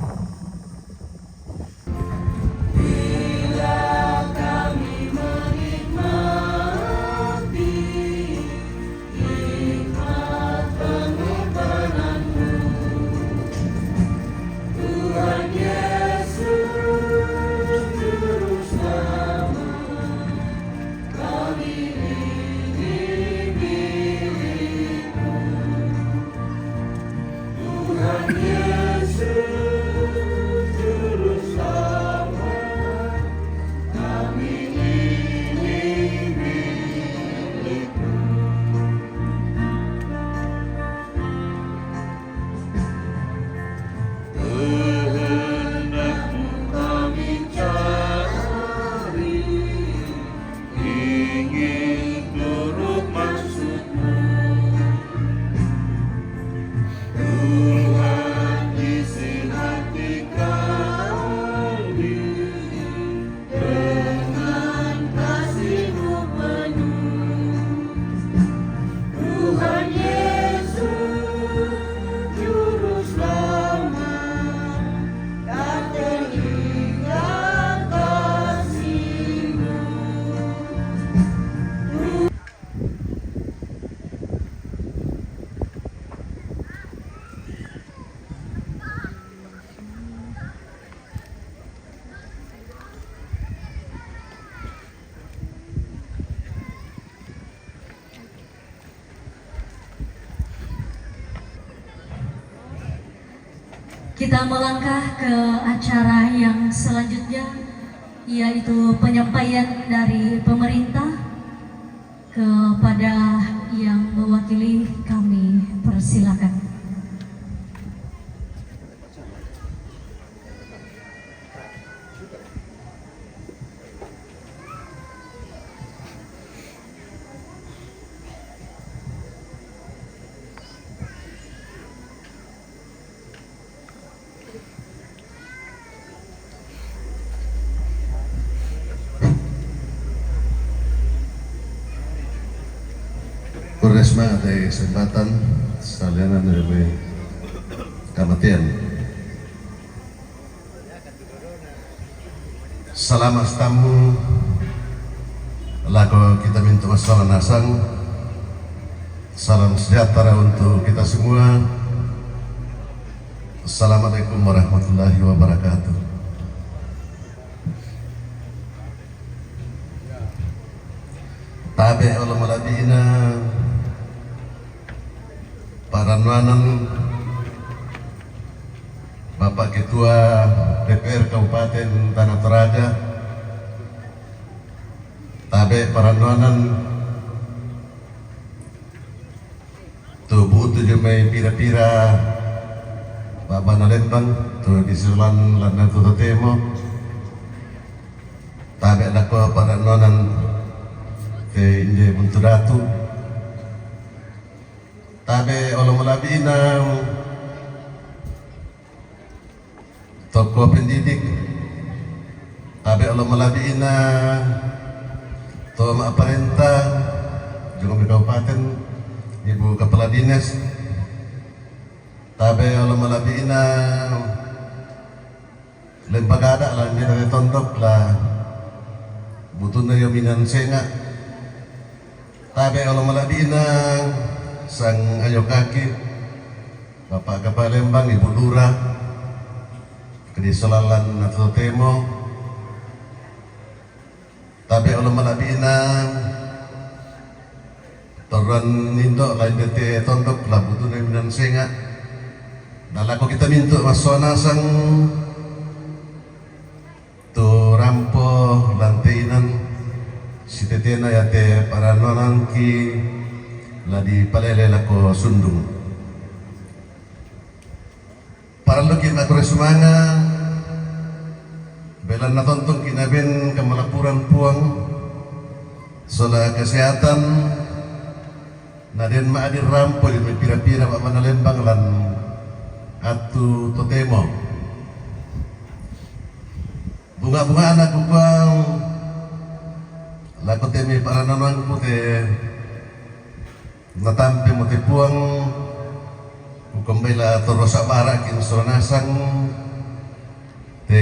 Speaker 1: Kita melangkah ke acara yang selanjutnya, yaitu penyampaian dari pemerintah kepada yang mewakili kami. Persilakan.
Speaker 6: Resma dari kesempatan sekalian dari kematian. Salam tamu lagu kita minta masalah nasang. Salam sejahtera untuk kita semua. Assalamualaikum warahmatullahi wabarakatuh. Tabe Allah maladina Paranuanan Bapak Ketua DPR Kabupaten Tanah Toraja, Tabe Paranuanan Tubuh tujuh Mei pira-pira Bapak Nalembang tu di Sulan Lana Tuto Temo, Tabe Lako Paranuanan ke Inje Bunturatu, Tabe Olomolabina tokoh pendidik, Tabe Olomolabina Toma Aparenta juga di Kabupaten, Ibu Kepala Dinas, Tabe Olomolabina lembaga ada lah dari tontok lah butuh na yominan senga, Tabe Olomolabina sang ayo kaki Bapak Kepala Lembang, Ibu Lurah Kedisolalan atau Temo, Tabe Olomolabina Toran Nindo lain dete tondok lah butuh neminan senga nalako kita minta masona sang tu rampo lantainan si tetena ya te para nonangki la di palelela ko sundung. Para lagi na sumanga belan na tonton kinabin kamalapuran puang sola kesehatan na din maadir rampo yung may pira-pira pa manalembang lan atu totemo bunga-bunga anak kupang lako temi para nanang pute natampi mo te puang kukumbay la torosa barakin sonasang te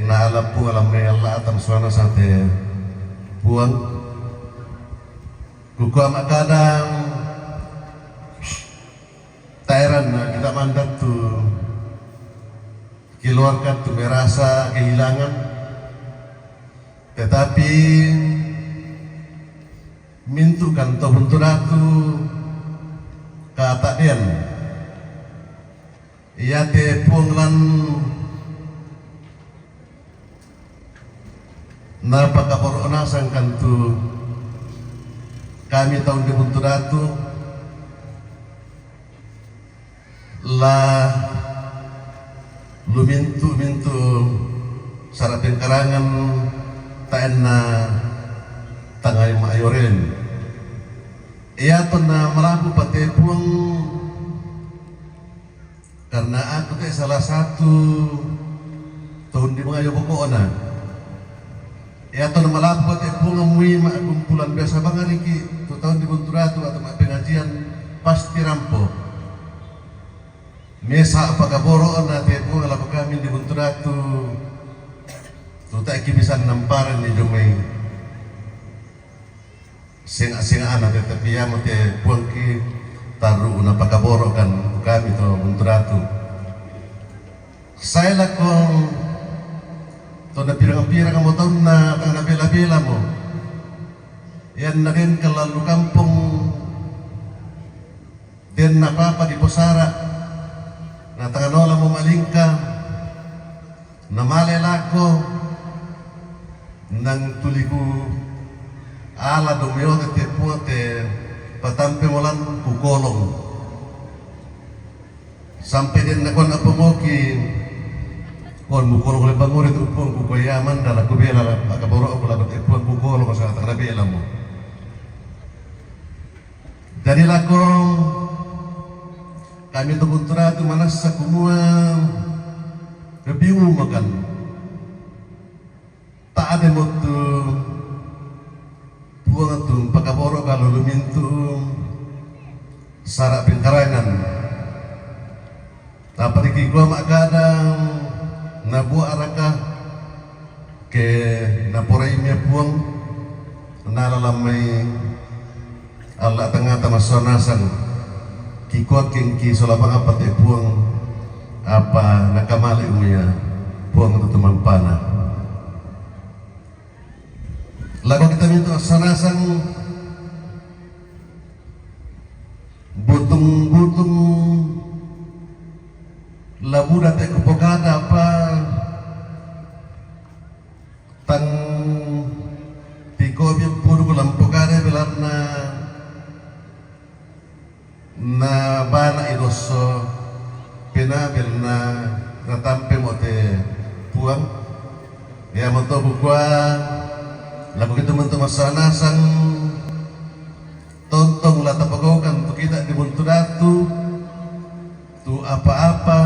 Speaker 6: naalap po alam may alaatan sonasang te puang kukuha makadang tairan na kita mandat tu keluarkan tu merasa kehilangan, tetapi mintukan tahun turatu kata dian ia te punglan napa kaporona sangkan tu kami tahun di turatu lah lumintu sarapin karangan taen na tangay maayorin iya to na marabu pati puang karena aku te salah satu tahun di mga yoboko na iya to na marabu pati puang amuy kumpulan biasa bangariki to tahun di bunturatu atau pengajian pasti rampo mesa pagaboro na tepo ngala kami di bunturatu tuta kibisan namparan ni jomay singa-singa ana tetapi ya mate puangki taru na pagaboro kan kami to bunturatu saya lakong to na pirang-pirang mo taon na tang nabela-bela mo yan na rin kalalu kampong din na papa di Posara na tanganola mo malingka na malelako nang tuliku ala dumyo te puate patampe molan kukolong sampai din na kon apomoki kon mukolong le bangurit upong kukoyaman dala kubela akaboro ko lagot ipon kukolong sa tangrabela mo jadi lakong kami tumuntura tu manas sa kumua bingung makan tak ada motu buang tu pakaboro kalau lumintu sarap pingkarangan dapat ikigwa makadang nabu araka ke naporay miya buang nalalamay Allah tengah tamasonasan kikuat kengki solapang apa te puang apa nakamali uya puang itu mampana lagu kita minta sanasang butung-butung labu date kupokada apa tang tiko biar puru lampokada belarna na bana idoso penabil na natampe mo te puang ya mo to bukwa lagu kita mentu masanasang tontong la tapagokan tu kita di bunturatu tu apa-apa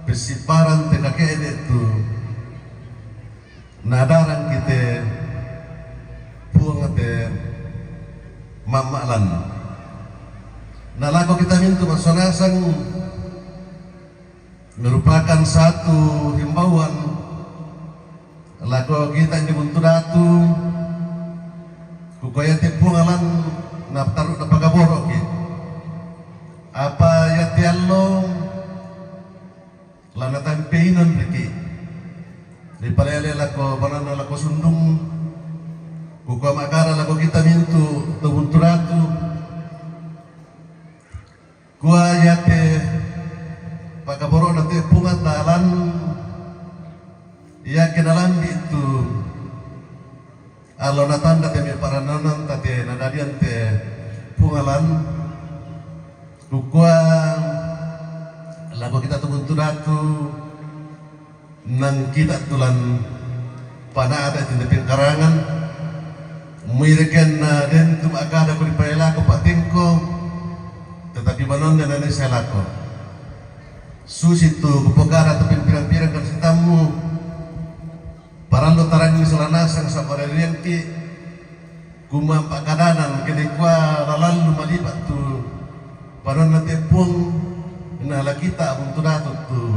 Speaker 6: besiparan te kakede tu nadaran kita puang te mamalan nah lagu kita minta masanasang merupakan satu himbauan lagu kita di bunturatu kukoya tipungalan na taruh na pagaboro apa ya tialo lana tampeinan riki di palele lako banana lako sundung kukoya makara lagu kita mintu tu bunturatu gua yate pagaboro nate pungat dalan ya kenalan itu alo natanda te para nanan tate nadadian te punga pungalan kukuang lagu kita tumun tudatu nang kita tulan pana ada di depan karangan mirikan dan tu akada ko dipayala ko patingko tetapi manon dan nanti saya lako susi tu kupokara tapi pirang-pirang kan sitamu parang lo tarang ni selanasang sa pararianti kumampak kadanan kini kwa lalalu malibat tu panon nanti pun nala kita untuk datuk tu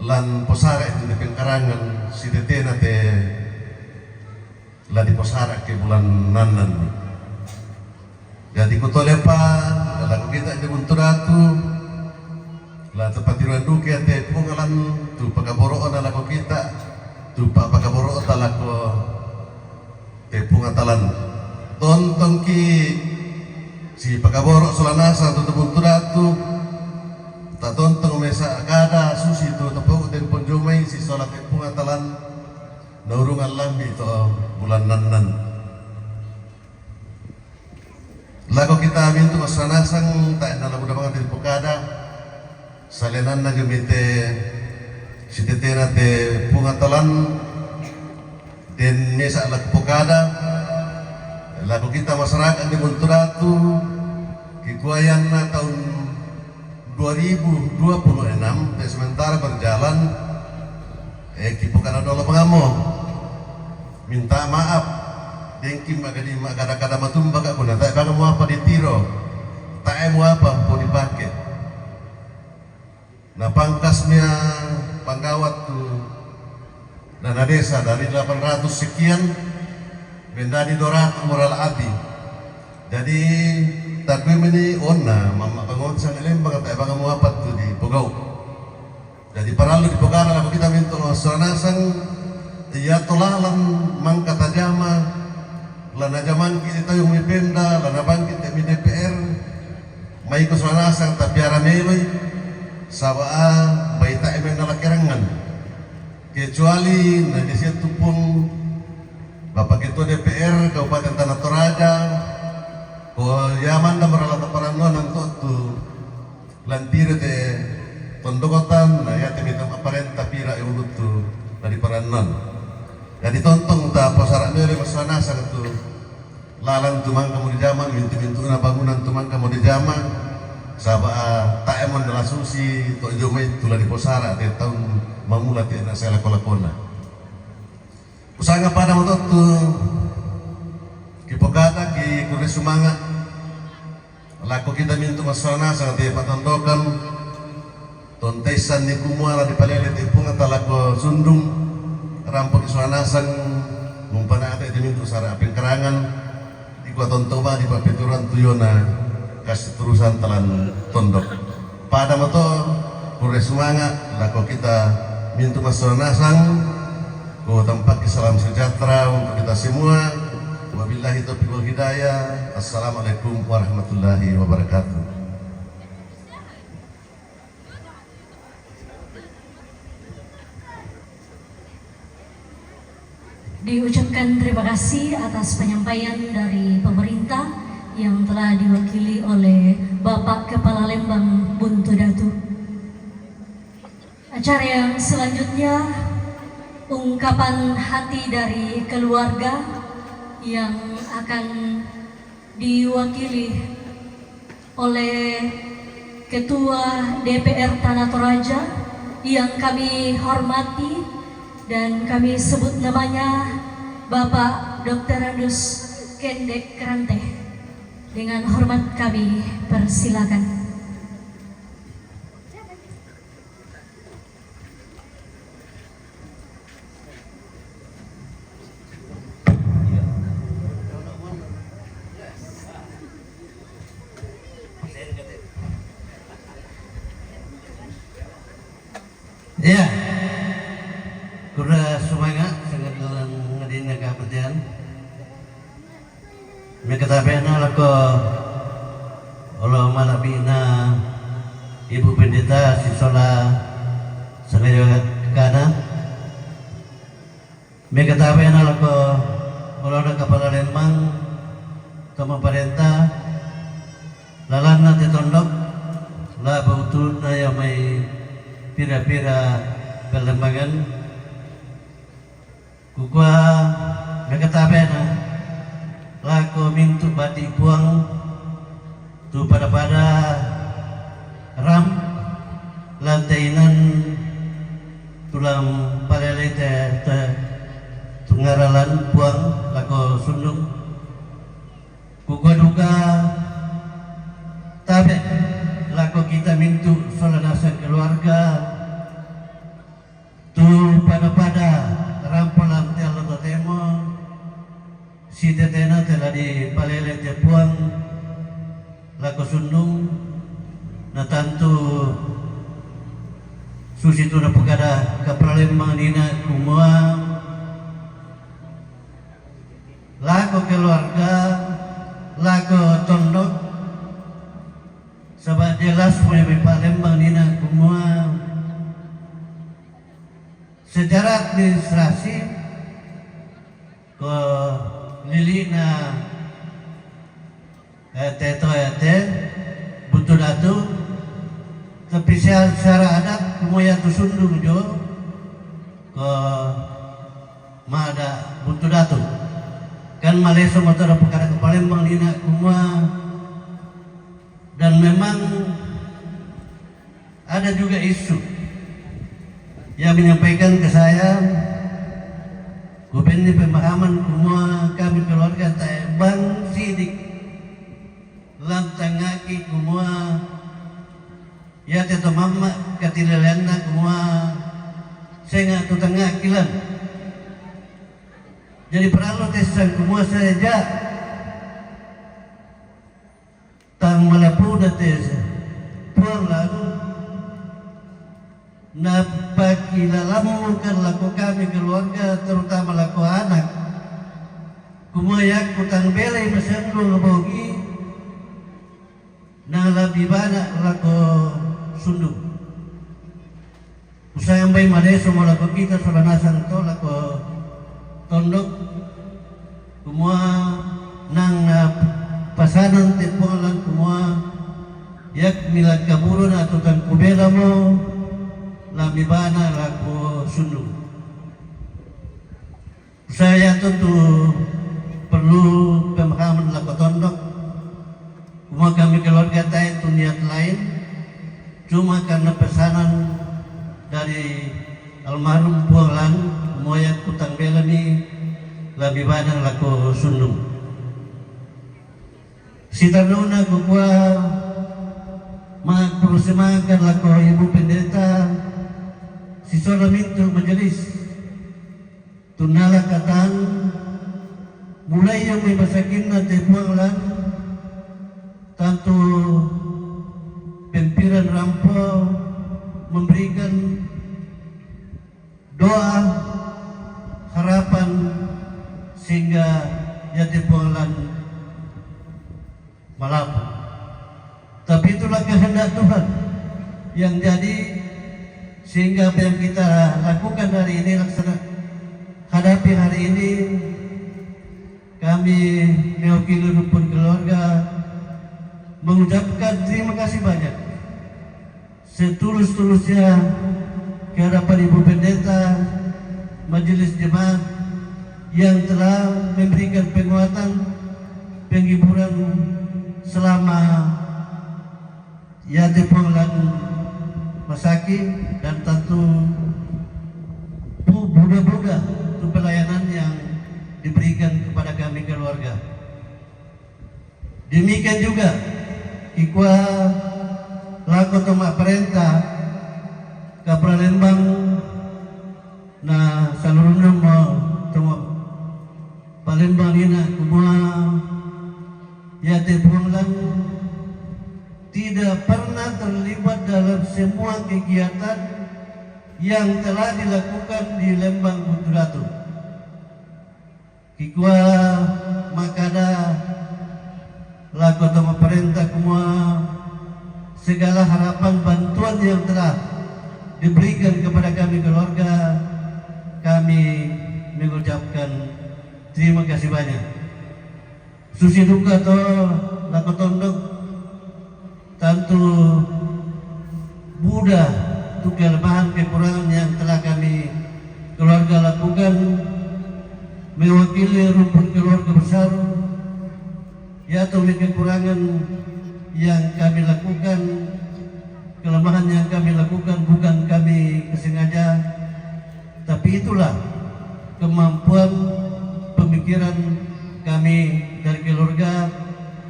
Speaker 6: lan posara itu depan karangan si tetena te la di posara ke bulan nanan jadi kutolepa lagu kita di untuk datuk la tempat tirandu ke te pungalan tu pagaboroon na lagu kita tu pagaboroon talago te pungatalan tontong ki si pagaboro solanasa tu untuk datuk tak tontong mesa kada susi tu tepuk dan ponjomai si solat pungatalan naurungan lambi to bulan nanan lagu kita mintu masanasang tak na lagu dapat di pokada salenan na gemite si tetena te pungatalan den mesa lagu pokada lagu kita masyarakat di Munturatu kikuayan na tahun 2026 dan sementara berjalan kipokana dolo pengamo minta maaf dengki magadi magada-kada matumba ka kuna tak bagamu apa ditiro tak emu apa mau dipakai nah pangkasnya panggawat tu dana desa dari 800 sekian menjadi 200 moral adi jadi tapi ini ona mama bangun sang lembang tak bang mau apa tu di Bogau. Jadi paralu di Bogau lalu kita minta sanasang ya tolalan mangka tajama lana zaman kita yung mipenda lana bangkit mi DPR may ko sanasang tapiara meloy sawa baita emen nalakerangan kecuali na disitu tupung Bapak Ketua DPR Kabupaten Tanah Toraja ko yaman na maralata paranon ang tu lantire te tondokotan na yate mitam aparenta pira eulut tu dari paranon jadi tontong ta posara mere masana sa tu lalang tumang kamu di zaman mintu na bangunan tumang kamu di zaman saba ta emon dala susi to jomay tula di posara te taun mamula te na sela kolakona usanga pada mo tu kipokata ki kunes sumanga laku kita mintu masana sa te patondokan tontesan ni kumuala di palele te punga talako sundung rampok suanasang mumpana ate di mintu sara apeng kerangan di kuat tontoba di papeturan tuyona kasih terusan talan tondok pada moto kunes sumanga laku kita mintu masanasang ko tempat salam sejahtera untuk kita semua. Wabillahi taufiq wal hidayah. Assalamualaikum warahmatullahi wabarakatuh.
Speaker 1: Diucapkan terima kasih atas penyampaian dari pemerintah yang telah diwakili oleh Bapak Kepala Lembang Buntu Datu. Acara yang selanjutnya ungkapan hati dari keluarga yang akan diwakili oleh Ketua DPR Tanah Toraja yang kami hormati dan kami sebut namanya Bapak Dr. Randus Kendek Krante. Dengan hormat kami persilakan.
Speaker 7: Ya, kuda semangat sangat dalam ngadina kapatian. Mekatapena lako Allah malabina Ibu Pendeta Sisola Sangayo Kana. Mekatapena lako Allah Kepala Lembang tama perintah lalana ti tondok la bautul na ya may pira-pira perlembagan kukwa nagatabe na lako mintu bati buang tu pada ram lantainan tulang parelai te tungaralan buang lako sundung kukwa duga tabe lako kita mintu solanasan keluarga tu pada rampalan telo temo si tetena telah di palele te buang lako sundung na tantu susi tu na pagada kapralembang nina kumua lako keluarga lako tondok sabak jelas punya palembang nina kumua secara administrasi ko lilina teto butuh datu tapi secara adat kumaya tu sundung jo ko mada butuh datu kan Malaysia motor perkara ke Palembang nina kumua dan memang ada juga isu yang menyampaikan ke saya Gubernur pemahaman kumua kami keluarga Taibang sidik lantangaki kumua ya teto mama katilelana kumua saya tu tangakilan jadi peralo tesan kumua saja tang malapu dates puang lalu napakilalamukan laku kami keluarga terutama laku anak kumayak kutang belai masanglo bogi na lebih banyak laku sunduk usayang bay Malaysia mo laku kita solanasan to laku tondok kumua nang pasanan tepolan kumua yak milag kaburo na tutang kubela mo lebih banyak laku sunduk. Saya tentu perlu pemahaman laku tondok. Cuma kami keluarga saya itu niat lain. Cuma karena pesanan dari almarhum Puanglan, moyang kutang bela ni lebih banyak laku sunduk. Si tanuna kukua perlu laku ibu pendeta. Si solam itu majelis tunala katan mulai yang may masakin na Puanglan tanto pimpiran rampo memberikan doa harapan sehingga Yati Puanglan malapu. Tapi itulah kehendak Tuhan yang jadi sehingga apa yang kita lakukan hari ini hadapi hari ini kami mewakili rukun keluarga mengucapkan terima kasih banyak setulus-tulusnya ke hadapan Ibu Pendeta Majelis Jemaat yang telah memberikan penguatan penghiburan selama Yati Puanglan masakin dan tentu buddha-buddha untuk pelayanan yang diberikan kepada kami keluarga. Demikian juga ikwa laku tomak perintah Kapral Lembang na seluruhnya mau tomak Palembang ina kumua Yati Puanglan tidak pernah terlibat dalam semua kegiatan yang telah dilakukan di Lembang Buntu Datu. Kikwa makada laku toma perintah kumua segala harapan bantuan yang telah diberikan kepada kami keluarga, kami mengucapkan terima kasih banyak. Susi duka to lako tondok tentu Buddha itu kelemahan kekurangan yang telah kami keluarga lakukan mewakili rumpun keluarga besar, yaitu kekurangan yang kami lakukan, kelemahan yang kami lakukan bukan kami kesengaja, tapi itulah kemampuan pemikiran kami dari keluarga.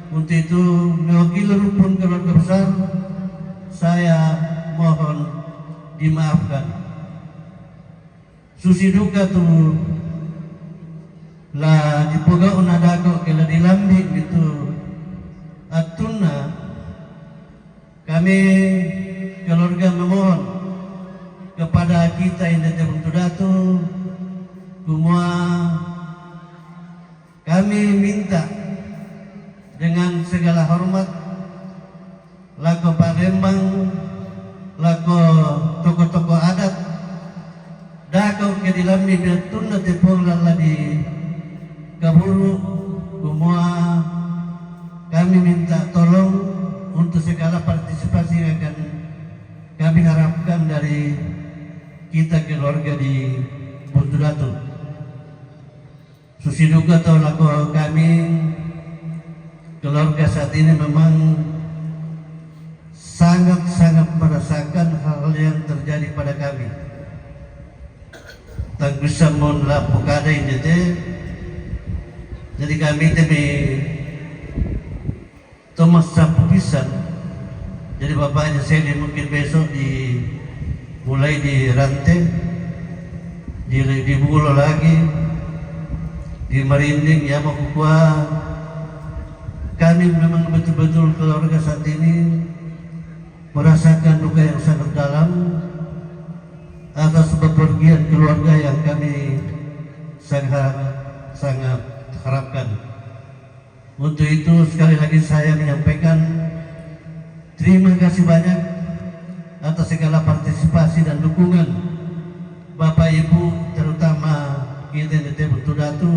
Speaker 7: Untuk itu mewakili rumpun keluarga besar, saya mohon dimaafkan. Susi duka tu lah dipoga unadako kala dilambi itu atuna kami keluarga memohon kepada kita yang datang untuk datu semua, kami minta dengan segala hormat lako Palembang, lako tokoh-tokoh adat dakau ke dilambi tunda tepung lala di kaburu semua, kami minta tolong untuk segala partisipasi yang akan kami harapkan dari kita keluarga di Buntu Datu. Susi duka atau lako kami keluarga saat ini memang sangat-sangat merasakan hal yang terjadi pada kami. Tak bisa melakukan kada ini deh. Jadi kami demi Thomas sapu pisan. Jadi bapaknya saya mungkin besok mulai di rantai, di Bulo lagi, di Merinding ya mau kuah. Kami memang betul-betul keluarga saat ini merasakan duka yang sangat dalam atas bepergian keluarga yang kami sangat harapkan. Untuk itu sekali lagi saya menyampaikan terima kasih banyak atas segala partisipasi dan dukungan Bapak Ibu, terutama kita di Buntu Datu.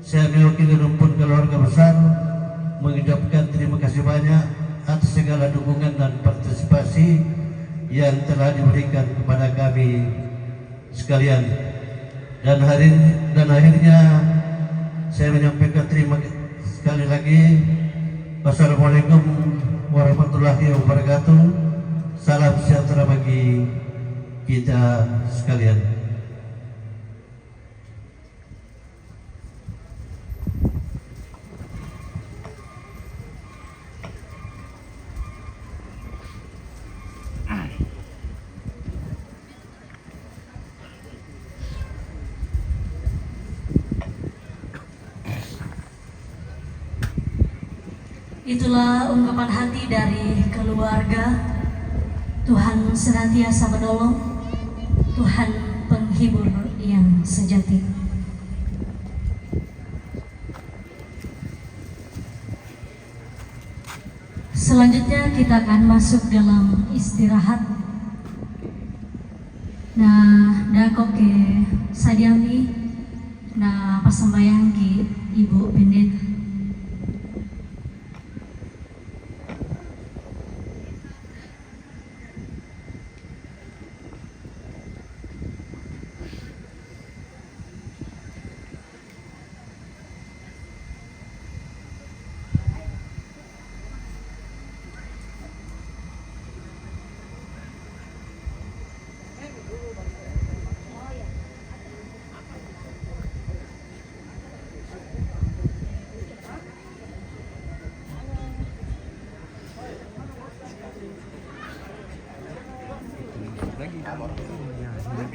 Speaker 7: Saya mewakili rumpun keluarga besar mengucapkan terima kasih banyak atas segala dukungan dan partisipasi yang telah diberikan kepada kami sekalian. Dan akhirnya saya menyampaikan terima kasih sekali lagi. Wassalamualaikum warahmatullahi wabarakatuh. Salam sejahtera bagi kita sekalian.
Speaker 1: Itulah ungkapan hati dari keluarga. Tuhan senantiasa menolong, Tuhan penghibur yang sejati. Selanjutnya kita akan masuk dalam istirahat. Nah, dako ke sadiami, nah pasambayang ki Ibu Pendeta.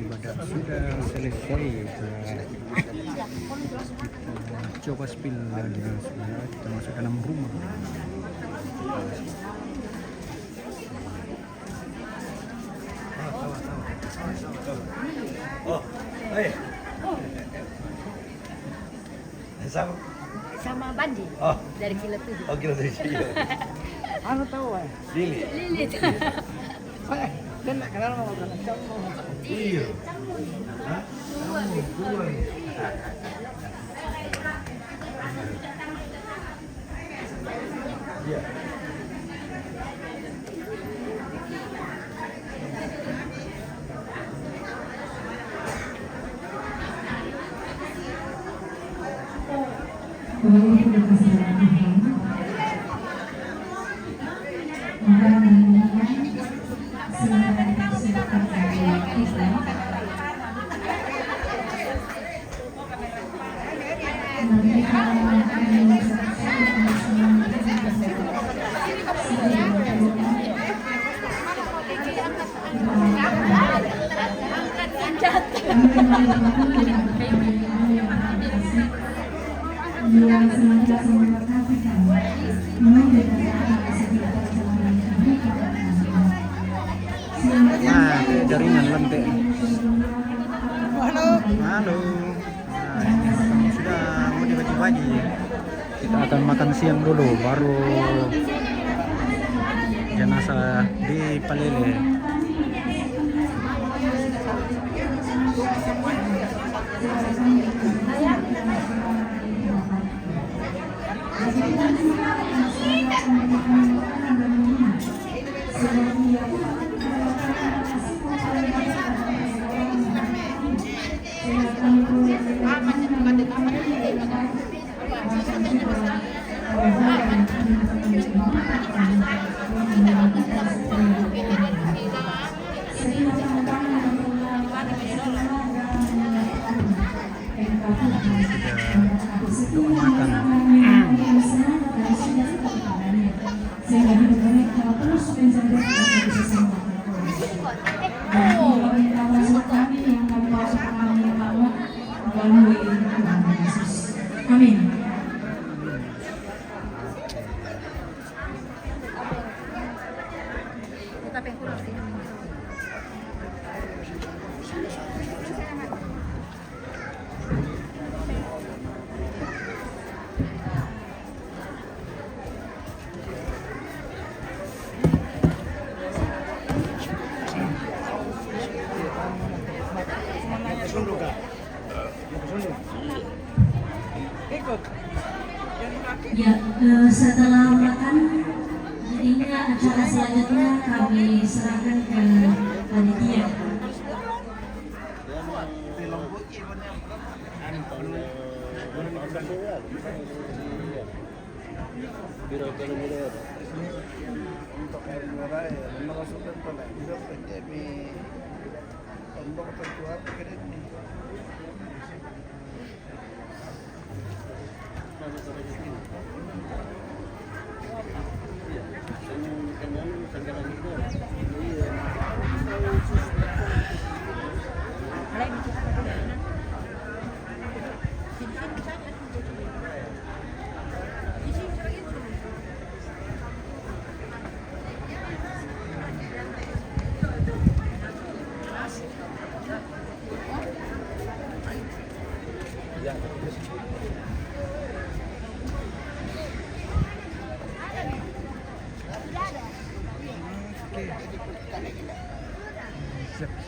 Speaker 8: Ibadah sudah selesai, kita coba spill lagi supaya kita masuk ke dalam rumah.
Speaker 9: Sama Bandi dari Kilo 7.
Speaker 10: Oh, Kilo 7.
Speaker 8: Anu tahu
Speaker 10: Lili.
Speaker 9: Lilit.
Speaker 8: Dan nak kenal mau kan?
Speaker 10: Iya. Hah? Dua.
Speaker 3: Bapak Ibu dikasih dalam Tuhan, maka menginginkan silakan dipersilakan oleh kita. Mari kita akan menyaksikan yang senantiasa memberkati kami, memberikan kasih perjalanan
Speaker 8: Nah, jaringan lentik. Halo. Halo. Nah, ini kami sudah mau dibagi pagi. Kita akan makan siang dulu, baru jenazah dipalele.
Speaker 3: Amin.
Speaker 1: Ya, setelah makan, jadinya acara selanjutnya kami serahkan ke panitia.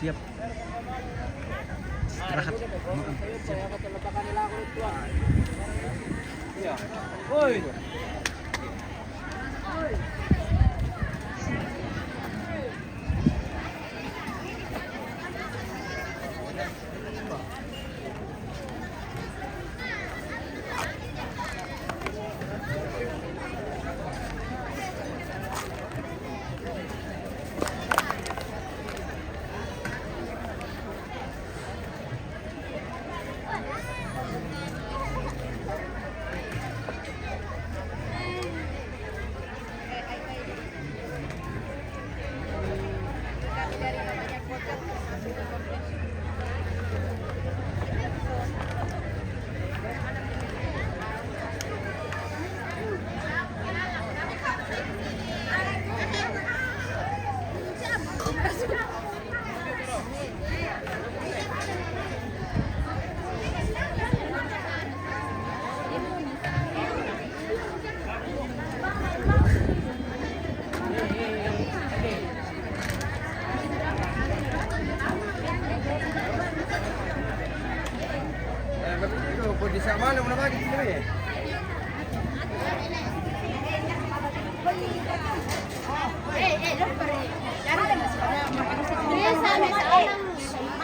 Speaker 8: Siap. Istirahat. Makan. Siap.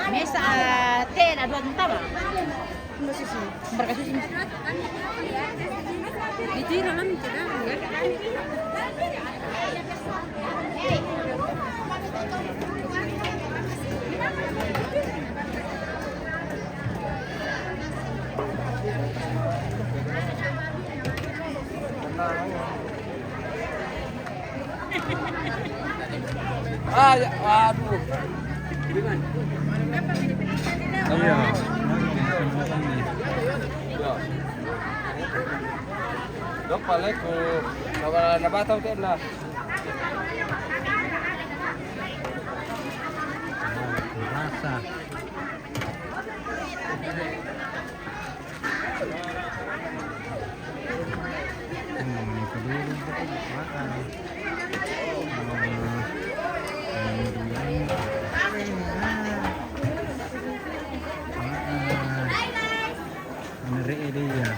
Speaker 9: Mesa tela dua juta.
Speaker 5: Ah, ya, aduh.
Speaker 8: Iya.
Speaker 5: Dok pala ko nabataw din na.
Speaker 8: Rasa. Peduli makan. Dia.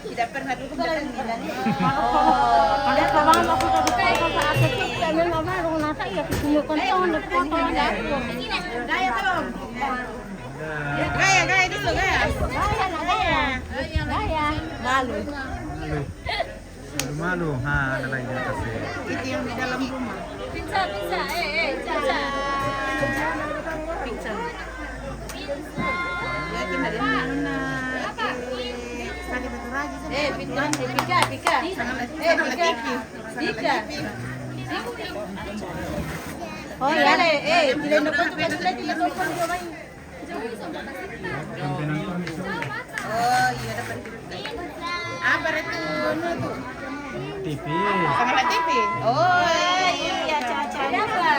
Speaker 9: Tidak pernah dulu gaya dulu
Speaker 8: Malu, ada lagi di atas ya.
Speaker 9: itu yang di dalam rumah. Pizza. Ya dari mana? Pika. Oh ya tidak nonton juga tidak nonton juga. Oh iya dapat. Apa itu?
Speaker 8: TV.
Speaker 9: Kamera TV. Oh iya Caca. Apa?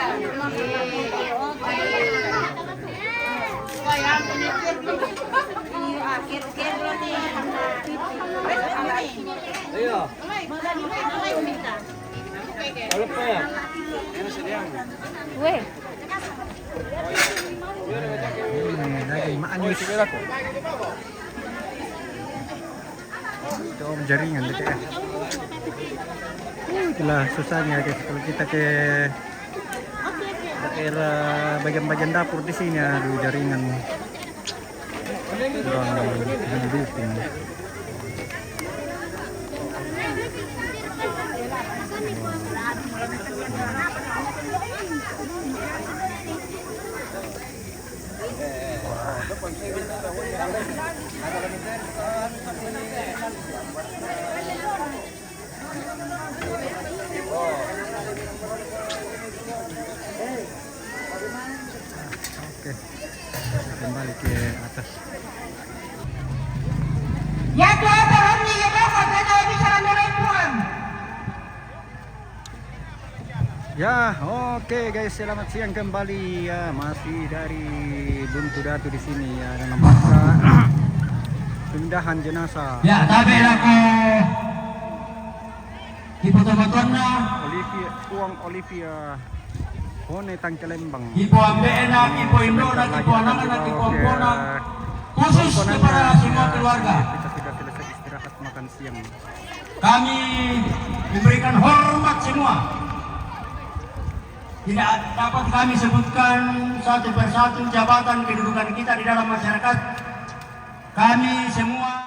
Speaker 9: Yang ini akhir belum nih.
Speaker 5: Iya. Kalau pa ya.
Speaker 9: Weh.
Speaker 8: Lagi manis. Itu om jaringan BTS. Itulah susahnya guys kalau kita ke daerah bagian-bagian dapur di sini ada jaringan kurang mendukung. Oke, kembali ke atas. Ya, oke guys, selamat siang kembali ya, masih dari Buntu Datu di sini ya, dalam rangka pemindahan jenazah.
Speaker 7: Ya, tapi aku Kiputo-Motona,
Speaker 8: Olivia Hone Tangkelembang.
Speaker 7: Kipo Ambena, Kipo Indona, Kipo Anangana, Kipo Ampona, khusus kepada semua keluarga.
Speaker 8: Kita sudah selesai istirahat makan siang.
Speaker 7: Kami memberikan hormat semua. Tidak dapat kami sebutkan satu persatu jabatan kedudukan kita di dalam masyarakat. Kami semua